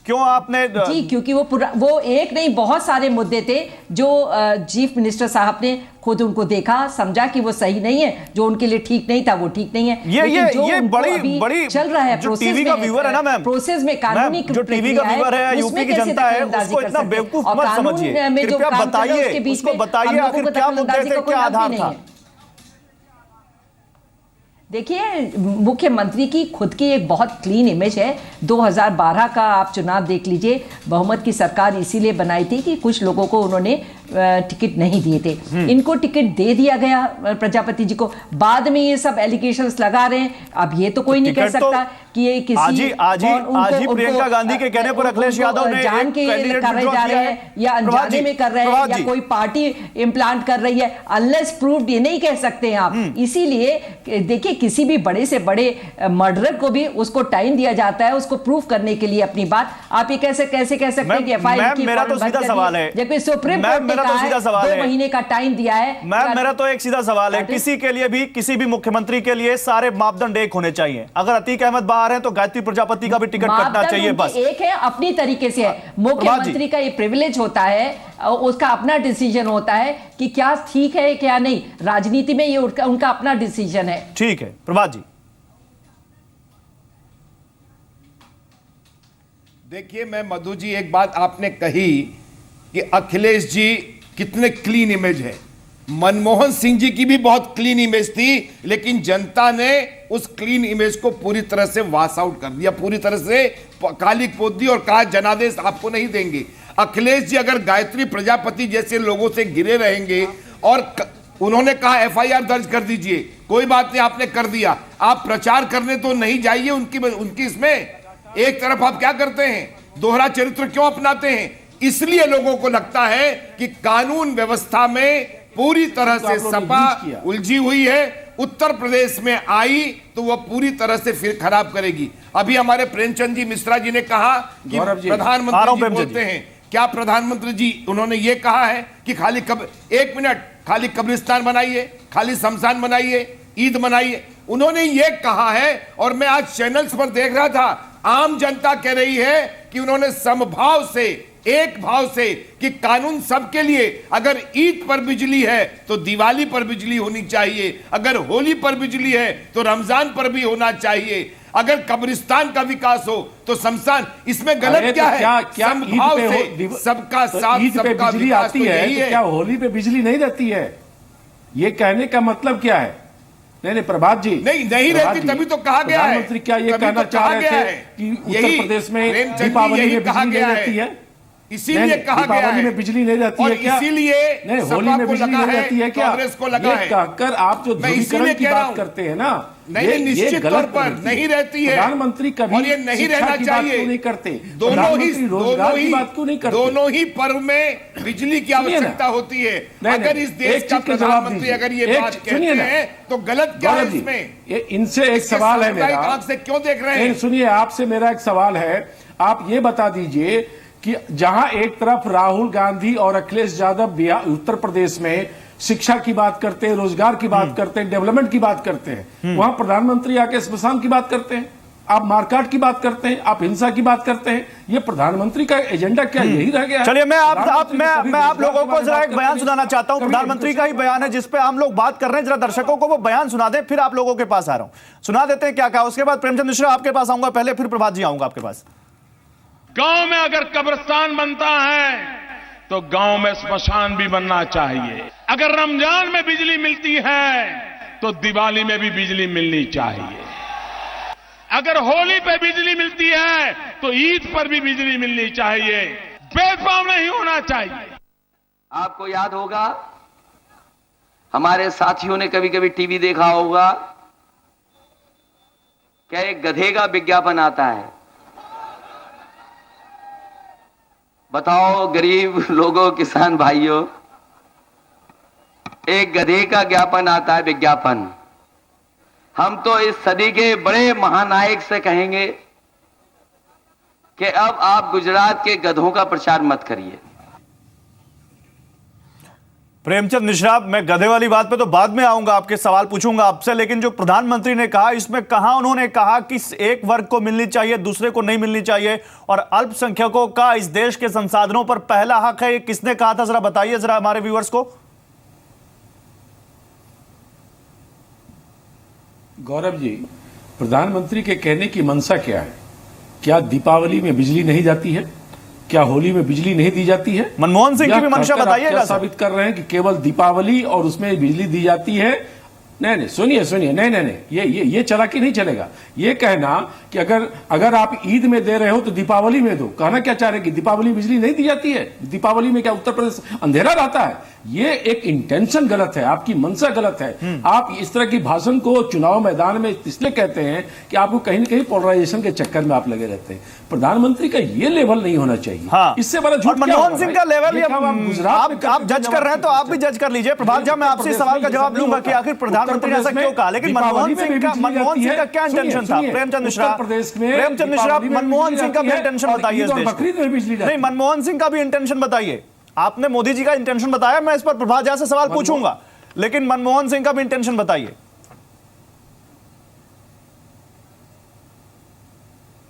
क्यों आपने? जी, क्योंकि वो एक नहीं, बहुत सारे मुद्दे थे जो चीफ मिनिस्टर साहब ने खुद उनको देखा, समझा कि वो सही नहीं है, जो उनके लिए ठीक नहीं था वो ठीक नहीं है। ये बड़ी चल रहा है, जो टीवी का व्यूअर है ना मैम, प्रोसेस में कानूनी जो टीवी का व्यूअर है, यूपी की जनता है, उसको इतना बेवकूफ मत समझिए। कृपया बताइए, उसको बताइए आखिर क्या मुद्दे थे, क्या आधार था? देखिए, मुख्यमंत्री की खुद की एक बहुत क्लीन इमेज है। 2012 का आप चुनाव देख लीजिए, बहुमत की सरकार इसीलिए बनाई थी कि कुछ लोगों को उन्होंने टिकट नहीं दिए थे, इनको टिकट दे दिया गया प्रजापति जी को। बाद में ये सब एलिगेशंस लगा रहे हैं। अब ये तो कोई नहीं कह सकता कि ये किसी आज ही प्रियंका गांधी के कहने पर अखिलेश यादव ने जान के करे जा रहे हैं या अनजाने में कर रहे हैं या कोई पार्टी इम्प्लांट कर रही है, अनलेस प्रूव्ड ये नहीं कह सकते हैं आप। इसीलिए देखिए, किसी भी बड़े से बड़े मर्डरर को भी उसको टाइम दिया जाता है उसको प्रूव करने के लिए अपनी बात। आप ये कैसे कह सकते हैं कि एफआईआर की? मेरा तो सीधा सवाल है, जबकि सुप्रीम कोर्ट ने कहा है 2 महीने का टाइम दिया है। मैम, मेरा तो एक सीधा सवाल है, किसी के लिए भी, किसी भी मुख्यमंत्री के लिए सारे मापदंड एक होने चाहिए। अगर अतीक अहमद बाहर है तो गायत्री प्रजापति का भी टिकट कटना चाहिए, बस। एक है, अपनी तरीके से है। मुख्यमंत्री का ये प्रिविलेज होता है, उसका अपना डिसीजन होता है कि क्या ठीक है क्या नहीं। राजनीति में ये उनका अपना डिसीजन है। ठीक है प्रभात जी। देखिए, मैं मधु जी, एक बात आपने कही कि अखिलेश जी कितने क्लीन इमेज है। मनमोहन सिंह जी की भी बहुत क्लीन इमेज थी, लेकिन जनता ने उस क्लीन इमेज को पूरी तरह से वॉश आउट कर दिया, पूरी तरह से काली पोत दी और कहा जनादेश आपको नहीं देंगे। अखिलेश जी अगर गायत्री प्रजापति जैसे लोगों से घिरे रहेंगे और उन्होंने कहा एफआईआर दर्ज कर दीजिए, कोई बात नहीं, आपने कर दिया, आप प्रचार करने तो नहीं जाइए उनकी इसमें। एक तरफ आप क्या करते हैं, दोहरा चरित्र क्यों अपनाते हैं? इसलिए लोगों को लगता है कि कानून व्यवस्था में पूरी तरह से सपा उलझी हुई है। उत्तर प्रदेश में आई तो वह पूरी तरह से फिर खराब करेगी। अभी हमारे प्रेमचंद जी मिश्रा जी ने कहा कि प्रधानमंत्री जी बोलते हैं, क्या प्रधानमंत्री जी उन्होंने ये कहा है कि एक मिनट, खाली कब्रिस्तान बनाइए, खाली शमशान बनाइए, ईद मनाइए? उन्होंने ये कहा है, और मैं आज चैनल्स पर देख रहा था, आम जनता कह रही है कि उन्होंने समभाव से, एक भाव से, कि कानून सबके लिए, अगर ईद पर बिजली है तो दिवाली पर बिजली होनी चाहिए, अगर होली पर बिजली है तो रमजान पर भी होना चाहिए, अगर कब्रिस्तान का विकास हो तो शमशान। इसमें गलत क्या है? क्या समभाव से सबका साथ, सबका बिजली आती है तो क्या होली पे बिजली नहीं रहती है? ये कहने का मतलब क्या है? नहीं प्रभात जी, नहीं रहती, तभी तो कहा गया है। प्रधानमंत्री क्या ये कहना चाह रहे थे कि उत्तर प्रदेश में दीपावली में बिजली नहीं रहती है? इसीलिए कहा गया है में बिजली नहीं रहती है क्या? इसीलिए नहीं, होली में बिजली नहीं रहती है क्या? कांग्रेस को लगा है। कहकर आप जो ध्रुवीकरण की बात करते हैं ना, नहीं, निश्चित तौर पर नहीं रहती है। प्रधानमंत्री कभी और ये नहीं रहना चाहिए। नहीं करते, दोनों ही पर्व में बिजली की आवश्यकता होती है। अगर इस देश का प्रधानमंत्री अगर ये बात कहते हैं तो गलत क्या है इसमें? इनसे एक सवाल है मेरा, आंख से क्यों देख रहे हैं? सुनिए, आपसे मेरा एक सवाल है, आप ये बता दीजिए कि जहां एक तरफ राहुल गांधी और अखिलेश यादव उत्तर प्रदेश में शिक्षा की बात करते हैं, रोजगार की बात करते हैं, डेवलपमेंट की बात करते हैं, वहां प्रधानमंत्री आके स्मशान की बात करते हैं, आप मारकाट की बात करते हैं, आप हिंसा की बात करते हैं। ये प्रधानमंत्री का एजेंडा क्या यही रह गया? चलिए, मैं आप लोगों को जरा एक बयान सुनाना चाहता हूं। प्रधानमंत्री का ही बयान है जिस पे हम लोग बात कर रहे हैं। जरा दर्शकों को वो बयान सुना दें, फिर आप लोगों के पास आ रहा हूं। सुना देते हैं क्या कहा। उसके बाद प्रेमचंद मिश्रा आपके पास आऊंगा पहले, फिर प्रभात जी आऊंगा आपके पास। गांव में अगर कब्रिस्तान बनता है तो गांव में श्मशान भी बनना चाहिए। अगर रमजान में बिजली मिलती है तो दिवाली में भी बिजली मिलनी चाहिए। अगर होली पे बिजली मिलती है तो ईद पर भी बिजली मिलनी चाहिए। भेदभाव नहीं होना चाहिए। आपको याद होगा, हमारे साथियों ने कभी कभी टीवी देखा होगा, क्या एक गधे का विज्ञापन आता है। बताओ गरीब लोगों, किसान भाइयों, एक गधे का ज्ञापन आता है, विज्ञापन। हम तो इस सदी के बड़े महानायक से कहेंगे कि अब आप गुजरात के गधों का प्रचार मत करिए। प्रेमचंद मिश्रा, मैं गधे वाली बात पे तो बाद में आऊंगा, आपके सवाल पूछूंगा आपसे, लेकिन जो प्रधानमंत्री ने कहा इसमें कहां उन्होंने कहा कि एक वर्ग को मिलनी चाहिए, दूसरे को नहीं मिलनी चाहिए, और अल्पसंख्यकों का इस देश के संसाधनों पर पहला हक है, ये किसने कहा था? जरा बताइए जरा हमारे व्यूअर्स को। गौरव जी, प्रधानमंत्री के कहने की मंशा क्या है? क्या दीपावली में बिजली नहीं जाती है? क्या होली में बिजली नहीं दी जाती है? मनमोहन सिंह की भी मंशा बताइएगा। क्या साबित कर रहे हैं कि केवल दीपावली और उसमें बिजली दी जाती है? नहीं, सुनिए, नहीं, ये चालाकी नहीं चलेगा। ये कहना कि अगर आप ईद में दे रहे हो तो दीपावली में दो, कहना क्या चाह रहे हैं कि दीपावली में बिजली नहीं दी जाती है? दीपावली में क्या उत्तर प्रदेश अंधेरा रहता है? ये एक इंटेंशन गलत है, आपकी मंशा गलत है। आप इस तरह की भाषण को चुनाव मैदान में इसलिए कहते हैं कि आपको कहीं ना कहीं पोलराइजेशन के चक्कर में आप लगे रहते हैं। प्रधानमंत्री का ये लेवल नहीं होना चाहिए। हाँ। इससे बड़ा झूठ मनमोहन सिंह का लेवल आप जज कर रहे हैं तो आप भी जज कर लीजिए। प्रभात झा, मैं आपसे सवाल का जवाब लूंगा कि आखिर प्रधानमंत्री ने ऐसा क्यों कहा, लेकिन मनमोहन सिंह का क्या इंटेंशन था? प्रेमचंद मिश्रा, मनमोहन सिंह का भी इंटेंशन बताइए। नहीं, मनमोहन सिंह का भी इंटेंशन बताइए। आपने मोदी जी का इंटेंशन बताया, मैं इस पर प्रभात झा से सवाल पूछूंगा, लेकिन मनमोहन सिंह का भी इंटेंशन बताइए।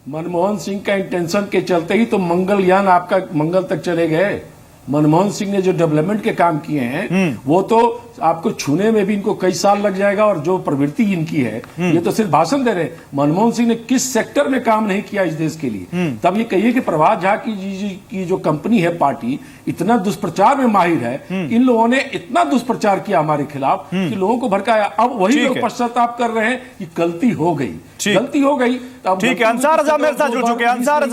मनमोहन सिंह का इंटेंशन के चलते ही तो मंगलयान आपका मंगल तक चले गए। मनमोहन सिंह ने जो डेवलपमेंट के काम किए हैं वो तो आपको छूने में भी इनको कई साल लग जाएगा, और जो प्रवृत्ति इनकी है ये तो सिर्फ भाषण दे रहे हैं। मनमोहन सिंह ने किस सेक्टर में काम नहीं किया इस देश के लिए? तब ये कहिए कि प्रभात झा की जो कंपनी है, पार्टी इतना दुष्प्रचार में माहिर है, इन लोगों ने इतना दुष्प्रचार किया हमारे खिलाफ कि लोगों को भड़काया। अब वही लोग पश्चाताप कर रहे हैं कि गलती हो गई। ठीक है, अंसार रजा मेरे साथ जुड़ चुके हैं। अंसार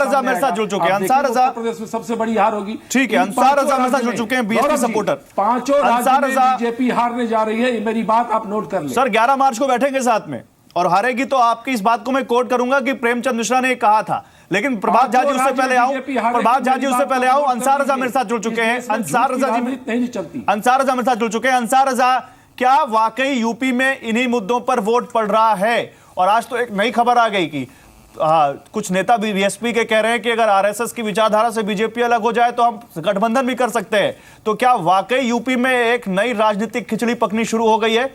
रजा मेरे साथ जुड़ चुके हैं। अंसार रजा प्रदेश में सबसे बड़ी हार होगी। ठीक है, अंसार रजा मेरे साथ जुड़ चुके हैं, बीएसपी सपोर्टर। पांचों बीजेपी हारने जा रही है, ये मेरी बात आप नोट कर लें। सर 11 मार्च को बैठेंगे साथ में, और हारेगी तो आपकी इस बात को मैं कोट करूंगा कि प्रेमचंद मिश्रा ने कहा था। लेकिन प्रभात झा जी उससे पहले आओ, अंसार रजा मेरे साथ जुड़ चुके हैं। अंसार रजा जी नहीं चलती। अंसार रजा मेरे साथ जुड़ चुके हैं। अंसार रजा, क्या वाकई यूपी में इन्हीं मुद्दों पर वोट पड़ रहा है? और आज तो एक नई खबर आ गई कि कुछ नेता बीएसपी के कह रहे हैं कि अगर आरएसएस की विचारधारा से बीजेपी अलग हो जाए तो हम गठबंधन भी कर सकते हैं। तो क्या वाकई यूपी में एक नई राजनीतिक खिचड़ी पकनी शुरू हो गई है?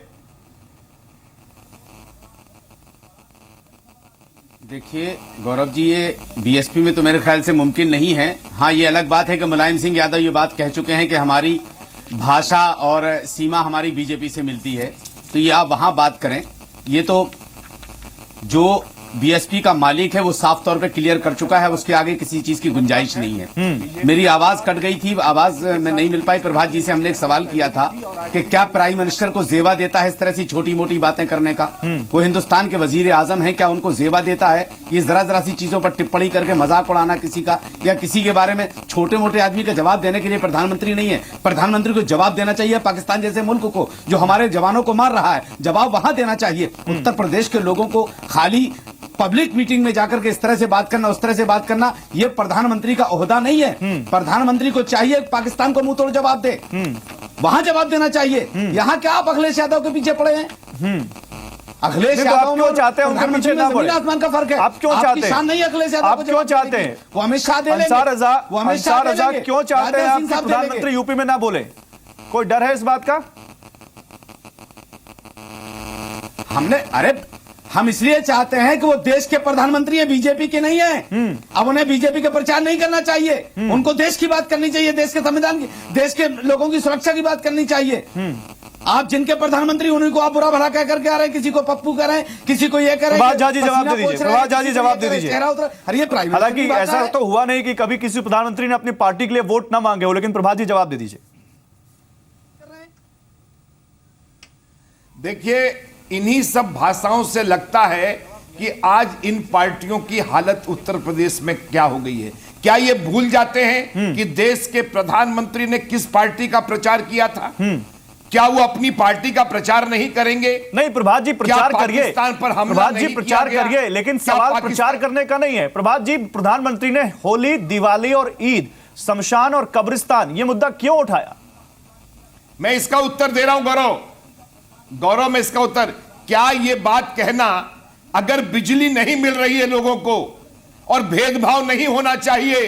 देखिए गौरव जी, ये बीएसपी में तो मेरे ख्याल से मुमकिन नहीं है। हाँ, ये अलग बात है कि मुलायम सिंह यादव ये बात कह चुके हैं कि हमारी भाषा और सीमा हमारी बीजेपी से मिलती है, तो ये आप वहां बात करें। ये तो जो बीएसपी का मालिक है वो साफ तौर पे क्लियर कर चुका है, उसके आगे किसी चीज की गुंजाइश नहीं है। मेरी आवाज कट गई थी, आवाज में नहीं मिल पाई। प्रभात जी से हमने एक सवाल किया था कि क्या प्राइम मिनिस्टर को जेवा देता है इस तरह से छोटी मोटी बातें करने का? वो हिंदुस्तान के वजीर आजम है, क्या उनको जेवा देता है ये जरा सी चीजों पर टिप्पणी करके मजाक उड़ाना किसी का, या किसी के बारे में छोटे मोटे आदमी का जवाब देने के लिए प्रधानमंत्री नहीं है। प्रधानमंत्री को जवाब देना चाहिए पाकिस्तान जैसे मुल्क को जो हमारे जवानों को मार रहा है, जवाब वहां देना चाहिए। उत्तर प्रदेश के लोगों को खाली पब्लिक मीटिंग में जाकर के इस तरह से बात करना, उस तरह से बात करना, यह प्रधानमंत्री का ओहदा नहीं है। प्रधानमंत्री को चाहिए पाकिस्तान को मुंह तोड़ जवाब दे, वहां जवाब देना चाहिए। यहां क्या आप अखिलेश यादव के पीछे पड़े हैं? अखिलेश यादव क्यों चाहते हैं उनके पीछे ना पड़े? आसमान का फर्क है। आप क्यों चाहते हैं? शान नहीं अखिलेश यादव, आप क्यों चाहते हैं? वो अमित शाह दे लेंगे। अंसार रजा क्यों चाहते हैं आप प्रधानमंत्री यूपी में ना बोले? कोई डर है इस बात का? हम इसलिए चाहते हैं कि वो देश के प्रधानमंत्री हैं, बीजेपी के नहीं है। अब उन्हें बीजेपी का प्रचार नहीं करना चाहिए, उनको देश की बात करनी चाहिए, देश के संविधान की, देश के लोगों की सुरक्षा की बात करनी चाहिए। आप जिनके प्रधानमंत्री उन्हीं को आप बुरा भला कह करके आ रहे हैं, किसी को पप्पू कह रहे हैं, किसी को ये कह रहे हैं। प्रभात झा जी जवाब दे दीजिए, प्रभात झा जी जवाब दे दीजिए। हालांकि ऐसा तो हुआ नहीं कि कभी किसी प्रधानमंत्री ने अपनी पार्टी के लिए वोट ना मांगे हो, लेकिन प्रभात जी जवाब दे दीजिए। देखिए, इन्हीं सब भाषाओं से लगता है कि आज इन पार्टियों की हालत उत्तर प्रदेश में क्या हो गई है। क्या ये भूल जाते हैं कि देश के प्रधानमंत्री ने किस पार्टी का प्रचार किया था? क्या वो अपनी पार्टी का प्रचार नहीं करेंगे? नहीं प्रभात जी, प्रचार करिए, पाकिस्तान पर हमला प्रभात जी प्रचार करिए, लेकिन सवाल प्रचार करने का नहीं है। प्रभात जी, प्रधानमंत्री ने होली, दिवाली और ईद, शमशान और कब्रिस्तान, ये मुद्दा क्यों उठाया? मैं इसका उत्तर दे रहा हूं गौरव मैं इसका उत्तर, क्या यह बात कहना अगर बिजली नहीं मिल रही है लोगों को और भेदभाव नहीं होना चाहिए,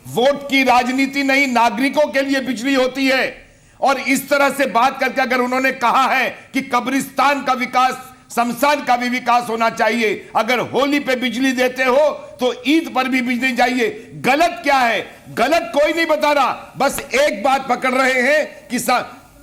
वोट की राजनीति नहीं, नागरिकों के लिए बिजली होती है, और इस तरह से बात करके अगर उन्होंने कहा है कि कब्रिस्तान का विकास, शमशान का भी विकास होना चाहिए, अगर होली पे बिजली देते हो तो ईद पर भी बिजली चाहिए, गलत क्या है? गलत कोई नहीं बता रहा, बस एक बात पकड़ रहे हैं कि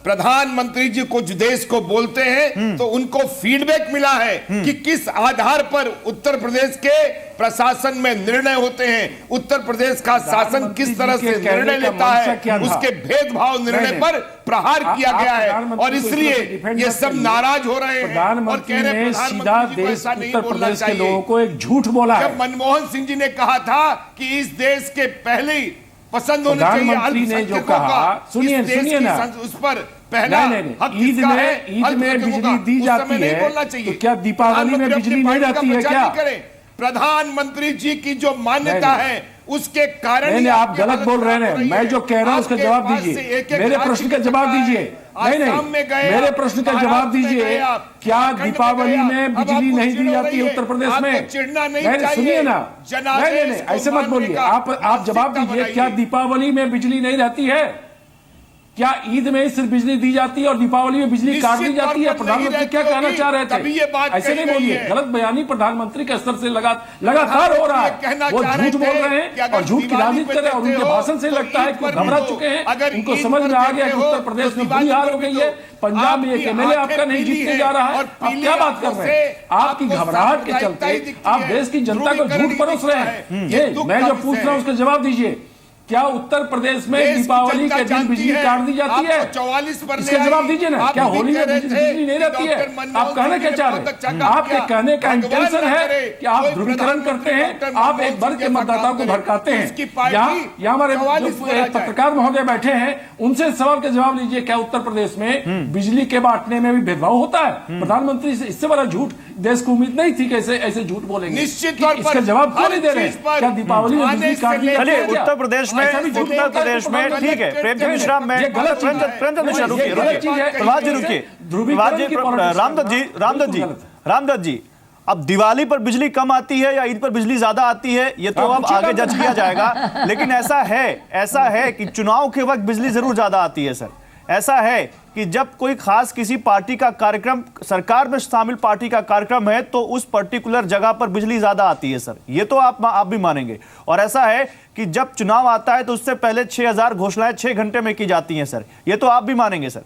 प्रधानमंत्री जी कुछ देश को बोलते हैं तो उनको फीडबैक मिला है कि किस आधार पर उत्तर प्रदेश के प्रशासन में निर्णय होते हैं, उत्तर प्रदेश का शासन किस तरह से निर्णय लेता है, उसके भेदभाव निर्णय पर प्रहार किया गया है, और इसलिए ये सब नाराज हो रहे हैं और कह रहे हैं प्रधानमंत्री जी को ऐसा नहीं बोलना चाहिए। लोगों को एक झूठ बोला है। जब मनमोहन सिंह जी ने कहा था कि इस देश के पहले ही पसंद होने चाहिए प्रधानमंत्री ने जो कहा, सुनिए ना, उस पर पहला हक ईद में बिजली दी जाती है, तो क्या दीपावली में बिजली नहीं रहती है क्या? प्रधानमंत्री जी की जो मान्यता है उसके कारण नहीं, आप गलत बोल रहे हैं। मैं जो कह रहा हूं उसका जवाब दीजिए, मेरे प्रश्न का जवाब दीजिए। नहीं, मेरे प्रश्न का जवाब दीजिए। क्या दीपावली में बिजली नहीं दी जाती है उत्तर प्रदेश में? सुनिए ना, नहीं, ऐसे मत बोलिए, आप जवाब दीजिए। क्या दीपावली में बिजली नहीं रहती है? क्या ईद में सिर्फ बिजली दी जाती है और दीपावली में बिजली काट दी जाती है? प्रधानमंत्री क्या कहना चाह रहे थे? ऐसे नहीं बोलिए, गलत बयानी प्रधानमंत्री के स्तर से लगातार हो रहा है। वो झूठ बोल रहे हैं और झूठ की राजनीति कर रहे हैं, और उनके भाषण से लगता है कि घबरा चुके हैं, उनको समझ में आ गया कि उत्तर प्रदेश में बुरी हाल हो गई है, पंजाब में एक एमएलए आपका नहीं जीतने जा रहा है। आप क्या बात कर रहे हैं? आपकी घबराहट के चलते आप देश की जनता को झूठ परोस रहे हैं। मैं जो पूछ रहा हूं उसका जवाब दीजिए। क्या उत्तर प्रदेश में दीपावली के दिन बिजली काट दी जाती है? 44% इसका जवाब दीजिए ना। क्या होली में बिजली नहीं रहती है? आप कहना क्या चाह रहे हैं? आपके कहने का इंटेंशन है कि आप ध्रुवीकरण करते हैं, आप एक वर्ग के मतदाताओं को भड़काते हैं। यहाँ हमारे पत्रकार महोदय बैठे हैं, उनसे सवाल का जवाब लीजिए। क्या उत्तर प्रदेश में बिजली के बांटने में भी भेदभाव होता है? प्रधानमंत्री से इससे बड़ा झूठ देश को उम्मीद नहीं थी कि ऐसे झूठ बोलेंगे। निश्चित तौर पर इसका जवाब क्यों नहीं दे रहे? क्या दीपावली में बिजली काट दी जाती है? उत्तर प्रदेश में ठीक है, प्रेमचंद मिश्रा में प्रेमचंद मिश्रा रुकिए, रामदत्त जी, अब दिवाली पर बिजली कम आती है या ईद पर बिजली ज्यादा आती है, ये तो अब आगे जज किया जाएगा, लेकिन ऐसा है कि चुनाव के वक्त बिजली जरूर ज्यादा आती है सर। ऐसा है कि जब कोई खास किसी पार्टी का कार्यक्रम, सरकार में शामिल पार्टी का कार्यक्रम है, तो उस पर्टिकुलर जगह पर बिजली ज्यादा आती है सर, ये तो आप भी मानेंगे। और ऐसा है कि जब चुनाव आता है तो उससे पहले 6000 घोषणाएं 6 घंटे में की जाती हैं सर, ये तो आप भी मानेंगे सर।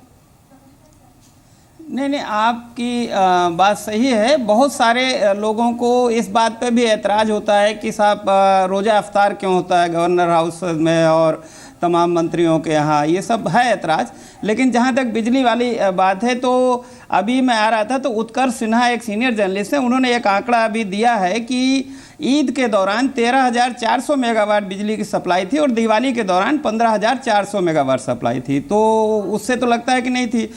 नहीं, आपकी बात सही है। बहुत सारे लोगों को इस बात पे भी ऐतराज़ होता है कि साहब रोज़ा अफ्तार क्यों होता है गवर्नर हाउस में और तमाम मंत्रियों के यहाँ, ये सब है ऐतराज़। लेकिन जहाँ तक बिजली वाली बात है, तो अभी मैं आ रहा था तो उत्कर्ष सिन्हा एक सीनियर जर्नलिस्ट हैं, उन्होंने एक आंकड़ा अभी दिया है कि ईद के दौरान 13,400 मेगावाट बिजली की सप्लाई थी और दिवाली के दौरान 15,400 मेगावाट सप्लाई थी। तो उससे तो लगता है कि नहीं थी।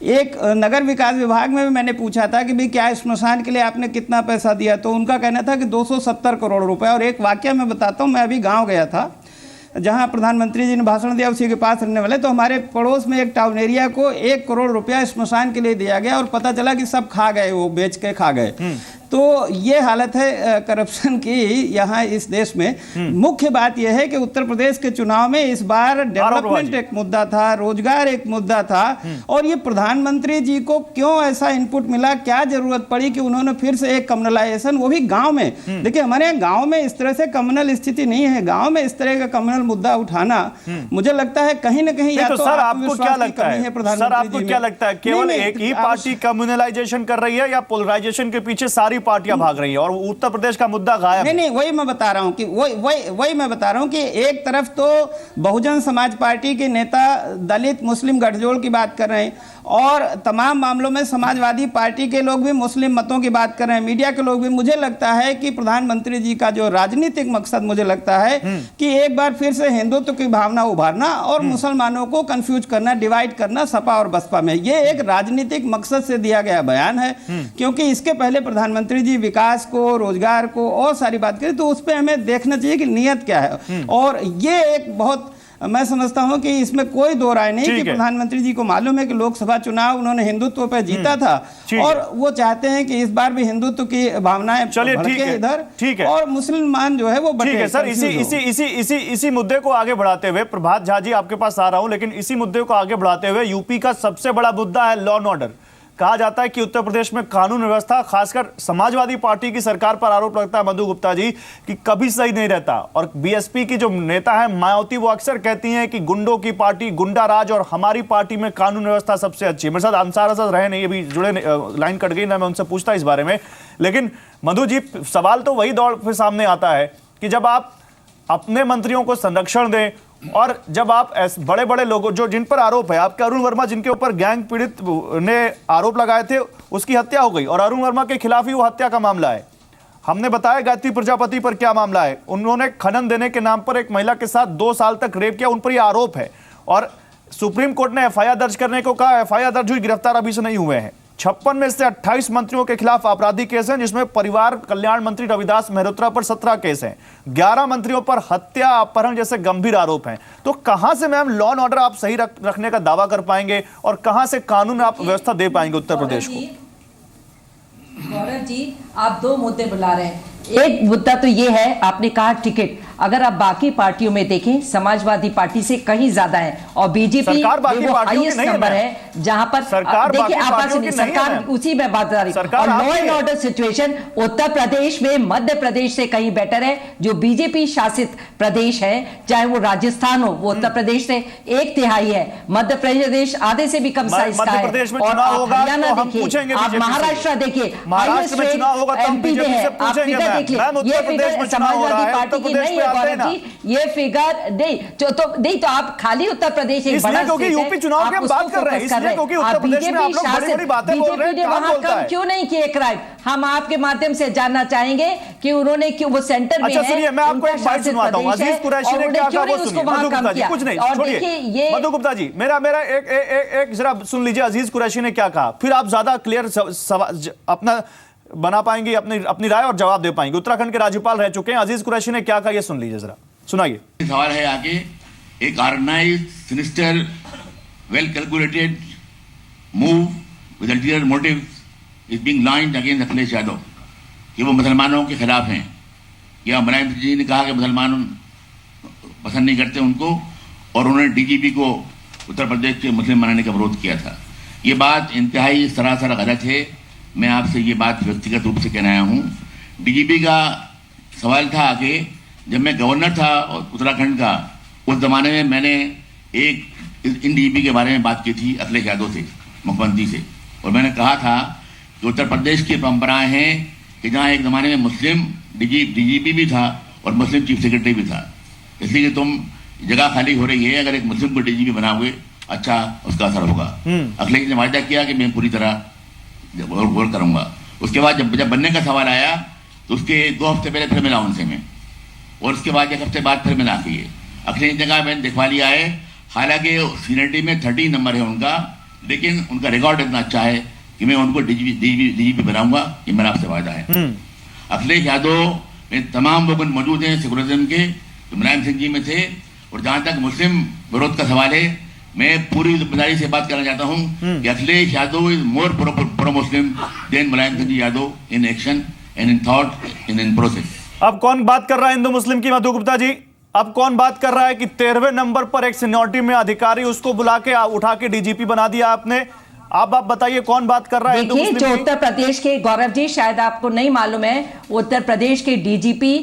एक नगर विकास विभाग में भी मैंने पूछा था कि भाई क्या स्मशान के लिए आपने कितना पैसा दिया, तो उनका कहना था कि 270 करोड़ रुपए। और एक वाकया मैं बताता हूँ, मैं अभी गांव गया था जहां प्रधानमंत्री जी ने भाषण दिया, उसी के पास रहने वाले, तो हमारे पड़ोस में एक टाउन एरिया को 1 करोड़ रुपया स्मशान के लिए दिया गया और पता चला कि सब खा गए, वो बेच के खा गए। तो ये हालत है करप्शन की यहाँ इस देश में। मुख्य बात यह है कि उत्तर प्रदेश के चुनाव में इस बार डेवलपमेंट एक मुद्दा था, रोजगार एक मुद्दा था, और ये प्रधानमंत्री जी को क्यों ऐसा इनपुट मिला, क्या जरूरत पड़ी कि उन्होंने फिर से एक कम्युनलाइजेशन, वो भी गांव में। देखिए हमारे यहाँ गांव में इस तरह से कम्युनल स्थिति नहीं है, गांव में इस तरह का कम्युनल मुद्दा उठाना मुझे लगता है कहीं ना कहीं, या तो सर आपको क्या लगता है, सर आपको क्या लगता है केवल एक ही पार्टी कम्युनलाइजेशन कर रही है या पोलराइजेशन के पीछे सारी पार्टियां भाग रही है और उत्तर प्रदेश का मुद्दा गायब? नहीं, वही मैं बता रहा हूं कि वही मैं बता रहा हूं कि एक तरफ तो बहुजन समाज पार्टी के नेता दलित मुस्लिम गठजोड़ की बात कर रहे हैं और तमाम मामलों में समाजवादी पार्टी के लोग भी मुस्लिम मतों की बात कर रहे हैं, मीडिया के लोग भी। मुझे लगता है कि प्रधानमंत्री जी का जो राजनीतिक मकसद मुझे लगता है कि एक बार फिर से हिंदुत्व की भावना उभारना और मुसलमानों को कंफ्यूज करना, डिवाइड करना सपा और बसपा में, ये एक राजनीतिक मकसद से दिया गया बयान है। क्योंकि इसके पहले प्रधानमंत्री जी विकास को, रोजगार को और सारी बात करें तो उस पर हमें देखना चाहिए कि नीयत क्या है। और ये एक बहुत मैं समझता हूं कि इसमें कोई दो राय नहीं ठीक कि है। प्रधानमंत्री जी को मालूम है कि लोकसभा चुनाव उन्होंने हिंदुत्व पे जीता था ठीक और है। वो चाहते हैं कि इस बार भी हिंदुत्व की भावनाएं चलिए, ठीक भड़के है, इधर, ठीक है। और मुसलमान जो है वो ठीक है सर, इसी मुद्दे को आगे बढ़ाते हुए प्रभात झा जी आपके पास आ रहा हूं, लेकिन इसी मुद्दे को आगे बढ़ाते हुए यूपी का सबसे बड़ा मुद्दा है लॉ एंड ऑर्डर। कहा जाता है कि उत्तर प्रदेश में कानून व्यवस्था, खासकर समाजवादी पार्टी की सरकार पर आरोप लगता है मधु गुप्ता जी कि कभी सही नहीं रहता, और बीएसपी की जो नेता है मायावती वो अक्सर कहती हैं कि गुंडों की पार्टी, गुंडा राज, और हमारी पार्टी में कानून व्यवस्था सबसे अच्छी है। मेरे साथ अंसार असद रहे नहीं, अभी जुड़े, लाइन कट गई ना, मैं उनसे पूछता इस बारे में। लेकिन मधु जी, सवाल तो वही दौड़ फिर सामने आता है कि जब आप अपने मंत्रियों को संरक्षण दें और जब आप बड़े बड़े लोगों जो जिन पर आरोप है, आपके अरुण वर्मा जिनके ऊपर गैंग पीड़ित ने आरोप लगाए थे, उसकी हत्या हो गई और अरुण वर्मा के खिलाफ ही वो हत्या का मामला है। हमने बताया गायत्री प्रजापति पर क्या मामला है, उन्होंने खनन देने के नाम पर एक महिला के साथ 2 साल तक रेप किया, उन पर यह आरोप है और सुप्रीम कोर्ट ने एफआईआर दर्ज करने को कहा। एफआईआर दर्ज हुई, गिरफ्तार अभी से नहीं हुए हैं। 56 में से 28 मंत्रियों के खिलाफ आपराधिक केस हैं, जिसमें परिवार कल्याण मंत्री रविदास मेहरोत्रा पर 17 केस हैं। 11 मंत्रियों पर हत्या, अपहरण जैसे गंभीर आरोप हैं। तो कहां से मैम लॉ एंड ऑर्डर आप सही रखने का दावा कर पाएंगे और कहां से कानून आप व्यवस्था दे पाएंगे उत्तर प्रदेश को? गौरव जी, आप 2 मुद्दे बुला रहे हैं। एक मुद्दा तो ये है, आपने कहा टिकट, अगर आप बाकी पार्टियों में देखें समाजवादी पार्टी से कहीं ज्यादा है और बीजेपी वो हाईएस्ट नंबर है, जहां पर देखिए आप सरकार उसी में बात आ रही है। और law and order situation Uttar Pradesh में मध्य प्रदेश से कहीं बेटर है। जो बीजेपी शासित प्रदेश है, चाहे वो राजस्थान हो, वो उत्तर प्रदेश से 1/3 है, मध्य प्रदेश आधे से भी कम साइज का है। और आप हरियाणा देखिए, आप महाराष्ट्र देखिए, हाईएस्ट रेट एमपी में है। आप फिगर देखिए, ये फिगर समाजवादी पार्टी की नहीं है गौरव जी, ये फिगर नहीं तो आप खाली उत्तर प्रदेश एक बड़ा क्योंकि यूपी चुनाव की हम बात कर रहे हैं, इसलिए क्योंकि उत्तर प्रदेश में आप लोग बड़ी-बड़ी बातें बोल रहे हैं, बीजेपी ने वहां कम क्यों नहीं किए क्राइम? हम आपके माध्यम से जानना चाहेंगे कि उन्होंने क्यों, वो सेंटर में है। अच्छा सुनिए, मैं आपको एक बात सुनवाता हूं, अजीज कुरैशी ने क्या कहा वो सुनिए। मधु गुप्ता जी कुछ नहीं, छोड़िए मधु गुप्ता जी, मेरा एक जरा सुन लीजिए अजीज कुरैशी ने क्या कहा, फिर आप ज्यादा क्लियर अपना बना पाएंगे, अपनी राय और जवाब दे पाएंगे। उत्तराखंड के राज्यपाल रह चुके हैं, अजीज कुरैशी ने क्या कहा ये सुन लीजिए जरा, सुनाइए। सवाल है आगे, एक organised, sinister, well calculated move with ulterior motive is being launched against Akhilesh Yadav कि वो मुसलमानों के खिलाफ हैं। या मुलायम जी ने कहा कि मुसलमान पसंद नहीं करते उनको, और उन्होंने डीजीपी को उत्तर प्रदेश के मुस्लिम बनाने का विरोध किया था। ये बात इंतहाई सरासर गलत है। मैं आपसे ये बात व्यक्तिगत रूप से कहना आया हूँ। डीजीपी का सवाल था कि जब मैं गवर्नर था उत्तराखंड का, उस जमाने में मैंने एक इन डीजीपी के बारे में बात की थी अखिलेश यादव से, मुख्यमंत्री से, और मैंने कहा था कि उत्तर प्रदेश की परंपराएं हैं कि जहाँ एक जमाने में मुस्लिम डीजीपी भी था और मुस्लिम चीफ सेक्रेटरी भी था, इसलिए तुम जगह खाली हो रही है, अगर एक मुस्लिम को डीजीपी बनाओगे अच्छा उसका असर होगा। अखिलेश ने वायदा किया कि मैं पूरी तरह गौर करूंगा। उसके बाद जब बनने का सवाल आया तो उसके 2 हफ्ते पहले फिर मिला उनसे मैं, और उसके बाद 1 हफ्ते बाद फिर मिला के ये अखिलेश ने कहा मैंने दिखवा लिया है। हालांकि सीनियरिटी में 30 नंबर है उनका, लेकिन उनका रिकॉर्ड इतना अच्छा है कि मैं उनको डीजीपी बनाऊंगा, ये मेरा आपसे वायदा है। अखिलेश यादव में तमाम लोग मौजूद हैं सेकुलरिज्म के, तो मुलायम सिंह जी में थे। और जहां तक मुस्लिम विरोध का सवाल है, मैं पूरी जिम्मेदारी से बात करना चाहता हूं कि Akhilesh Yadav is more pro Muslim than Mulayam Singh Yadav in action and in thought in process. अब कौन बात कर रहा है हिंदू मुस्लिम की, मधु गुप्ता जी? अब कौन बात कर रहा है कि 13वें नंबर पर एक सीनियरिटी में अधिकारी, उसको बुला के उठा के डीजीपी बना दिया आपने? आप बताइए कौन बात कर रहा है? देखिए, जो उत्तर प्रदेश के, गौरव जी शायद आपको नहीं मालूम है, उत्तर प्रदेश के डीजीपी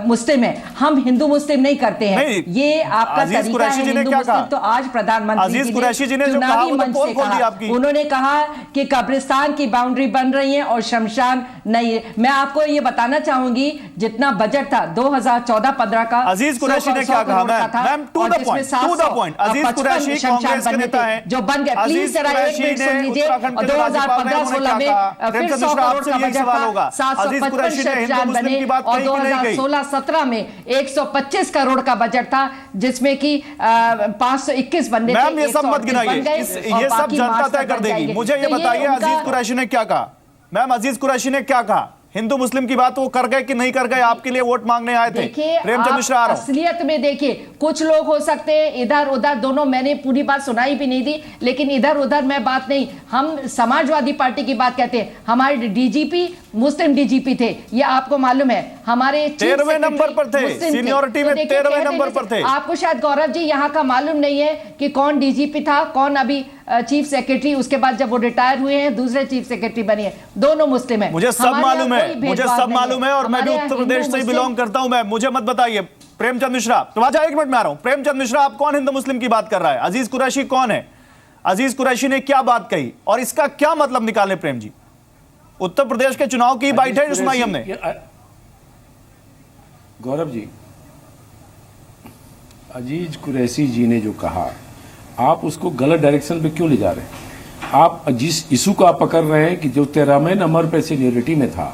मुस्लिम है। हम हिंदू मुस्लिम नहीं करते हैं, ये आपका तरीका है। हिंदू मुस्लिम तो आज प्रधानमंत्री जी ने चुनावी मंच से कहा, उन्होंने कहा कि कब्रिस्तान की बाउंड्री बन रही है और शमशान नहीं है। मैं आपको ये बताना चाहूंगी, जितना बजट था 2014-15 का, अजीज कुरैशी ने क्या कहा? मैम टू द पॉइंट, अजीज कुरैशी कांग्रेस के नेता हैं जो बन गए। प्लीज जरा एक मिनट सुन लीजिए। 2015-16 में फिर 100 करोड़ का बजट था, 755 शमशान बने, और 2016-17 में 125 करोड़ का बजट था, जिसमें कि 521 बनने थे। मैम ये सब मत गिनाइए, ये सब जनता तय कर देगी। मुझे ये बताइए अजीज कुरैशी ने क्या कहा? मैम अजीज कुरैशी ने क्या कहा हिंदू मुस्लिम की बात वो कर गए कि नहीं कर गए? आपके लिए वोट मांगने आए थे। देखिए, प्रेमचंद मिश्रा आ रहा हूं। असलियत में देखिए, कुछ लोग हो सकते हैं इधर उधर, दोनों, मैंने पूरी बात सुनाई भी नहीं थी, लेकिन इधर उधर मैं बात नहीं, हम समाजवादी पार्टी की बात कहते हैं। हमारे डीजीपी मुस्लिम डीजीपी थे, ये आपको मालूम है। हमारे 13वें नंबर पर थे, सीनियरिटी में 13वें नंबर पर थे। आपको शायद गौरव जी यहाँ का मालूम नहीं है कि कौन डीजीपी था, कौन अभी चीफ सेक्रेटरी, उसके बाद जब वो रिटायर हुए हैं दूसरे चीफ सेक्रेटरी बने हैं, दोनों मुस्लिम है। मुझे सब मालूम है, मुझे सब मालूम है, और मैं भी उत्तर प्रदेश से ही बिलोंग करता हूं। मैं, मुझे मत बताइए। प्रेमचंद मिश्रा, तो वाजा, 1 मिनट में आ रहा हूं। प्रेमचंद मिश्रा, आप कौन हिंदू मुस्लिम की बात कर रहा है? अजीज कुरैशी कौन है? अजीज कुरैशी ने क्या बात कही और इसका क्या मतलब निकाले? प्रेम जी, उत्तर प्रदेश के चुनाव की बाइट है जो सुनाई हमने। गौरव जी, अजीज कुरैशी जी ने जो कहा, आप उसको गलत डायरेक्शन पे क्यों ले जा रहे हैं? आप जिस इशू को आप पकड़ रहे हैं कि जो 13वें नंबर पे सीनियरिटी में था,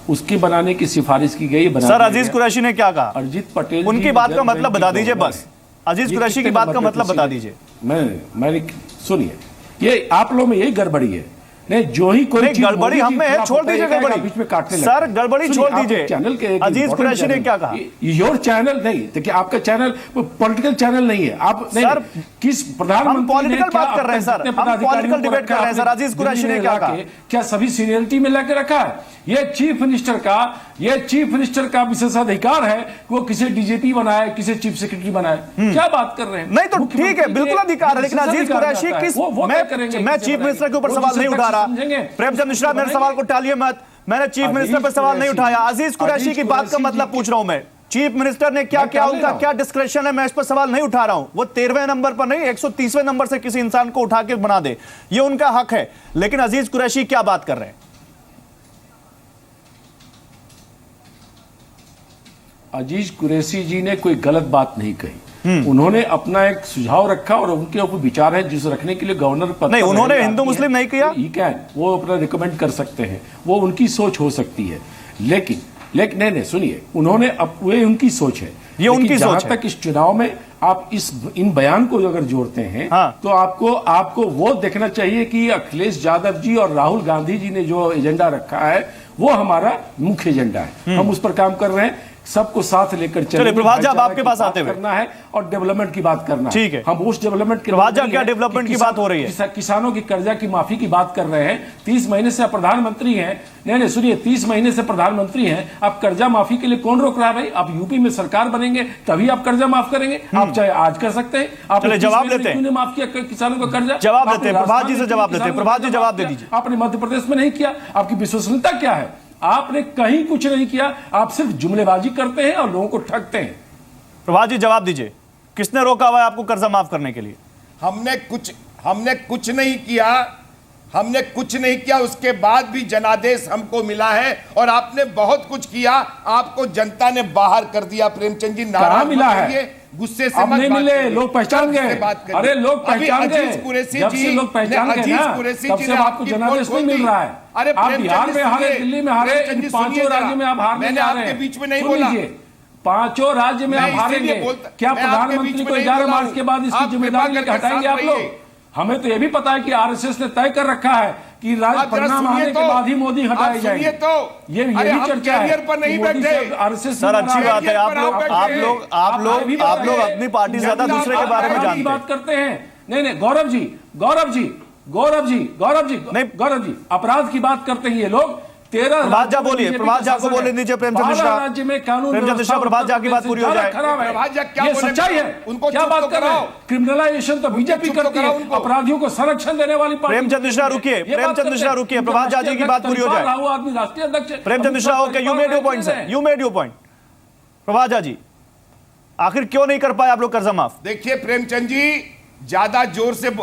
उसके बनाने की सिफारिश की गई। सर, अजीज कुरैशी ने क्या कहा? अरजीत पटेल, उनकी बात का मतलब बता दीजिए बस। अजीज कुरैशी की बात का मतलब बता दीजिए। मैंने सुनिए, ये आप लोग में यही गड़बड़ी है। नहीं, जो ही कोई गड़बड़ी हम में है, छोड़ दीजिए गड़बड़ी, बीच में काटने सर, गड़बड़ी छोड़ दीजिए। चैनल के अजीज कुरैशी ने क्या कहा? योर चैनल नहीं, देखिए आपका चैनल पॉलिटिकल चैनल नहीं है। आप सर, किस प्रधानमंत्री, हम पॉलिटिकल बात कर रहे हैं सर, हम पॉलिटिकल डिबेट कर रहे हैं सर। अजीज कुरैशी ने क्या कहा? क्या सभी सीनियरिटी में लेकर रखा है? ये चीफ मिनिस्टर का विशेषाधिकार है कि वो किसे डीजीपी बनाए, किसे चीफ सेक्रेटरी बनाए। क्या बात कर रहे हैं? नहीं तो ठीक है, बिल्कुल अधिकार है, लेकिन अजीज कुरैशी किस, मैं चीफ मिनिस्टर के ऊपर सवाल नहीं उठा रहा। प्रेमचंद मिश्रा, मेरे सवाल को टालिए मत, मैंने चीफ मिनिस्टर पर सवाल नहीं उठाया। अजीज कुरैशी की बात का मतलब पूछ रहा हूं मैं। चीफ मिनिस्टर ने क्या किया, उनका क्या डिस्क्रिप्शन है, मैं इस पर सवाल नहीं उठा रहा हूं। वो 13वें नंबर पर नहीं, 130वें नंबर से किसी इंसान को उठा के बना दे, ये उनका हक है। लेकिन अजीज कुरैशी क्या बात कर रहे हैं? अजीज कुरैशी जी ने कोई गलत बात नहीं कही। उन्होंने अपना एक सुझाव रखा और उनके ऊपर विचार है जिस रखने के लिए गवर्नर पद नहीं, उन्होंने हिंदू मुस्लिम नहीं किया। वो अपना रिकमेंड कर सकते हैं, वो उनकी सोच हो सकती है। लेकिन नहीं सुनिए, उन्होंने अब वे उनकी सोच है, ये उनकी सोच है। तक इस चुनाव में आप इन बयान को अगर जोड़ते हैं, हाँ। तो आपको वो देखना चाहिए कि अखिलेश यादव जी और राहुल गांधी जी ने जो एजेंडा रखा है वो हमारा मुख्य एजेंडा है। हम उस पर काम कर रहे हैं, सबको साथ लेकर चलेंगे। प्रभात जी, आपके पास आते हुए करना है और डेवलपमेंट की बात करना है। ठीक है, हम उस डेवलपमेंट प्रभात जी, क्या डेवलपमेंट की बात हो रही है? किसानों की कर्जा की माफी की बात कर रहे हैं। 30 महीने से प्रधानमंत्री हैं। नहीं सुनिए, 30 महीने से प्रधानमंत्री हैं, आप कर्जा माफी के लिए कौन रोक रहा है भाई? आप यूपी में सरकार बनेंगे तभी आप कर्जा माफ करेंगे। आप चाहे आज कर सकते हैं। आप जवाब देते हैं, माफ किया किसानों का कर्जा? जवाब देते हैं, प्रभात जी से जवाब देते हैं। प्रभात जी, जवाब दे दीजिए। आपने मध्य प्रदेश में नहीं किया, आपकी विश्वसनीयता क्या है? आपने कहीं कुछ नहीं किया, आप सिर्फ जुमलेबाजी करते हैं और लोगों को ठगते हैं। प्रभात जी, जवाब दीजिए, किसने रोका हुआ है आपको कर्जा माफ करने के लिए? हमने कुछ नहीं किया, उसके बाद भी जनादेश हमको मिला है और आपने बहुत कुछ किया, आपको जनता ने बाहर कर दिया। प्रेमचंद जी, नाराज मिला है, गुस्से से मत मिले, लोग पहचान गए। अरे लोग पहचान गए, जब से लोग पहचान गए ना, तब से आपको जनादेश नहीं मिल रहा है। अरे आप बिहार में हारे, दिल्ली में हारे, इन 5 राज्यों में आप हारने जा रहे हैं। बीच में नहीं बोला, 5 राज्य में आप हारेंगे। क्या प्रधानमंत्री को 11 मार्च के बाद इसकी जिम्मेदारी लेकर हटाएंगे आप लोग? हमें तो यह भी पता है कि आरएसएस ने तय कर रखा है कि परिणाम आने के बाद ही मोदी हटाए जाएंगे। ये भी चर्चा है पर नहीं बैठे। आरएसएस सर, अच्छी बात है, आप लोग अपनी पार्टी से ज्यादा दूसरे के बारे में जानते हैं। बात करते हैं। नहीं, गौरव जी, अपराध की बात करते हैं ये लोग। 13 प्रभात जी बोलिए, प्रभात जी को बोलने दीजिए। प्रेमचंद मिश्रा, राज्य में कानून प्रेमचंद मिश्रा, प्रभात जी की बात पूरी हो जाए। ये सच्चाई है, उनको क्या बात कर रहे हैं? क्रिमिनलाइजेशन तो बीजेपी करती है, अपराधियों को संरक्षण देने वाली पार्टी। प्रेमचंद मिश्रा रुकिए, प्रभात जी की बात पूरी हो जाए। आदमी राष्ट्रीय अध्यक्ष Premchand Mishra, okay, you made your point. Prabhat ji, आखिर क्यों नहीं कर पाए आप लोग कर्जा माफ? देखिए प्रेमचंद जी, ज्यादा जोर से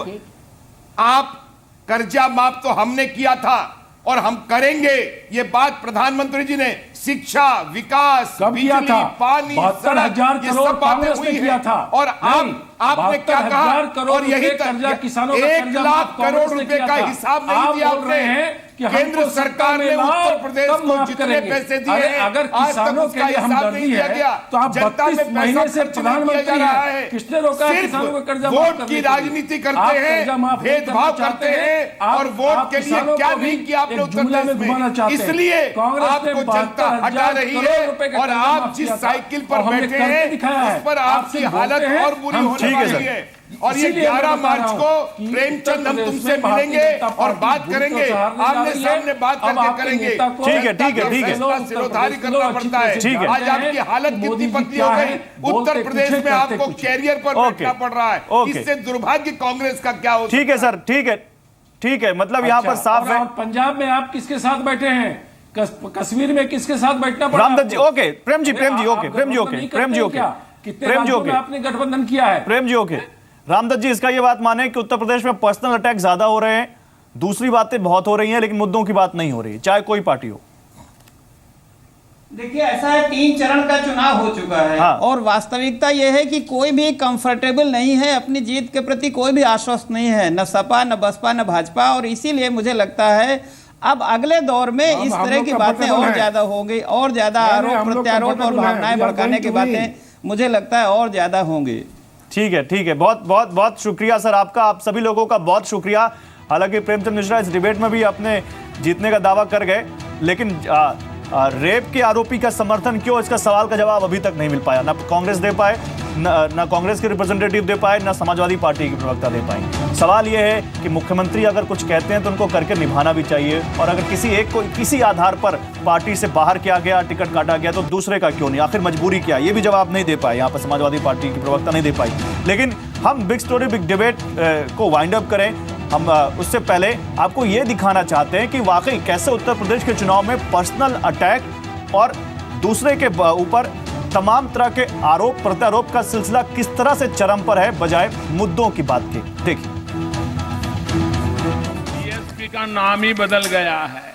आप कर्जा माफ तो हमने किया था और हम करेंगे, ये बात प्रधानमंत्री जी ने शिक्षा, विकास, बिजली, पानी, 72,000 करोड़ कांग्रेस ने किया था। और आपने क्या कहा? और यही कर्जा किसानों का 1 लाख करोड़ रुपए का हिसाब नहीं दिया बोल रहे हैं केंद्र सरकार ने उत्तर प्रदेश को जितने पैसे दिए हैं, अगर आज तक किसानों उसका के लिए हिसाब नहीं दिया गया। तो आप जनता में 32 महीने से प्रधानमंत्री हैं, किसने रोका है किसानों को कर्जा माफ वोट की राजनीति करते हैं, भेदभाव करते हैं, और वोट के लिए क्या नहीं किया आपने उत्तर प्रदेश में, इसलिए आपको जनता हटा रही है। और आप जिस साइकिल पर बैठे हैं उस पर आपकी हालत और बुरी होने वाली है। और ये 11 मार्च को प्रेमचंद हम तुमसे मिलेंगे और बात करेंगे, आमने सामने बात करके करेंगे। ठीक है, ठीक है, ठीक है, सिरोधारी करना पड़ता है। ठीक है। आज आपकी हालत कितनी पतली हो गई, उत्तर प्रदेश में आपको कैरियर पर बैठना पड़ रहा है। इससे दुर्भाग्य कांग्रेस का क्या हो। ठीक है सर, ठीक है, ठीक है, मतलब यहाँ पर साफ है। पंजाब में आप किसके साथ बैठे हैं, कश्मीर में किसके साथ बैठना पड़ा? रामदत्त जी, okay, Prem ji, Prem ji, okay, Prem ji, okay, Prem ji, okay, Prem ji, okay, आपने गठबंधन किया है। प्रेम जी, ओके। रामदत्त जी, इसका ये बात माने कि उत्तर प्रदेश में पर्सनल अटैक ज्यादा हो रहे हैं, दूसरी बातें बहुत हो रही हैं, लेकिन मुद्दों की बात नहीं हो रही, चाहे कोई पार्टी हो। देखिए, ऐसा है, 3 चरण का चुनाव हो चुका है। हाँ। और वास्तविकता यह है कि कोई भी कंफर्टेबल नहीं है, अपनी जीत के प्रति कोई भी आश्वस्त नहीं है, न सपा, न बसपा, न भाजपा। और इसीलिए मुझे लगता है अब अगले दौर में इस तरह की बातें और ज्यादा होंगी, और ज्यादा आरोप प्रत्यारोप और भावनाएं भड़काने की बातें मुझे लगता है और ज्यादा होंगी। ठीक है, ठीक है, बहुत बहुत बहुत शुक्रिया सर आपका, आप सभी लोगों का बहुत शुक्रिया। हालांकि प्रेमचंद मिश्रा इस डिबेट में भी अपने जीतने का दावा कर गए, लेकिन रेप के आरोपी का समर्थन क्यों, इसका सवाल का जवाब अभी तक नहीं मिल पाया। ना कांग्रेस दे पाए, ना कांग्रेस के रिप्रेजेंटेटिव दे पाए, ना समाजवादी पार्टी की प्रवक्ता दे पाए। सवाल यह है कि मुख्यमंत्री अगर कुछ कहते हैं तो उनको करके निभाना भी चाहिए, और अगर किसी एक को किसी आधार पर पार्टी से बाहर किया गया, टिकट काटा गया, तो दूसरे का क्यों नहीं, आखिर मजबूरी क्या, ये भी जवाब नहीं दे पाए यहाँ पर समाजवादी पार्टी की प्रवक्ता नहीं दे पाई। लेकिन हम बिग स्टोरी बिग डिबेट को वाइंड अप करें, हम उससे पहले आपको ये दिखाना चाहते हैं कि वाकई कैसे उत्तर प्रदेश के चुनाव में पर्सनल अटैक और दूसरे के ऊपर तमाम तरह के आरोप प्रत्यारोप का सिलसिला किस तरह से चरम पर है, बजाय मुद्दों की बात के। देखिए, बीएसपी का नाम ही बदल गया है,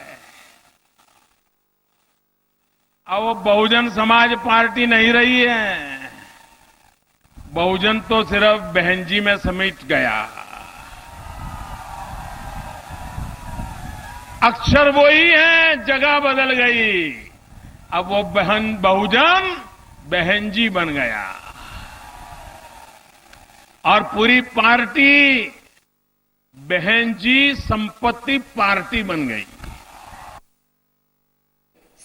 अब वो बहुजन समाज पार्टी नहीं रही है। बहुजन तो सिर्फ बहन जी में समेट गया, अक्षर वही है, जगह बदल गई, अब वो बहुजन बहन जी बन गया, और पूरी पार्टी बहन जी संपत्ति पार्टी बन गई।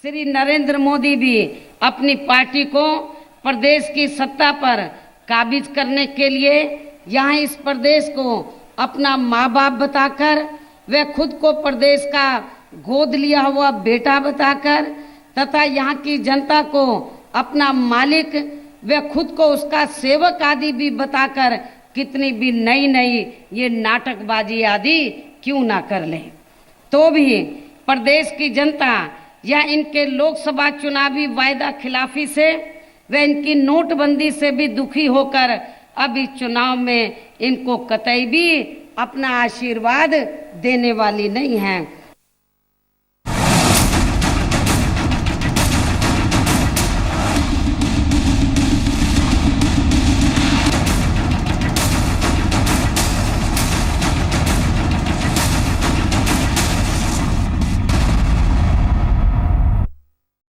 श्री नरेंद्र मोदी भी अपनी पार्टी को प्रदेश की सत्ता पर काबिज करने के लिए यहाँ इस प्रदेश को अपना माँ बाप बताकर, वे खुद को प्रदेश का गोद लिया हुआ बेटा बताकर, तथा यहाँ की जनता को अपना मालिक, वे खुद को उसका सेवक आदि भी बताकर कितनी भी नई नई ये नाटकबाजी आदि क्यों ना कर लें, तो भी प्रदेश की जनता या इनके लोकसभा चुनावी वायदा खिलाफी से व इनकी नोटबंदी से भी दुखी होकर अब इस चुनाव में इनको कतई भी अपना आशीर्वाद देने वाली नहीं है।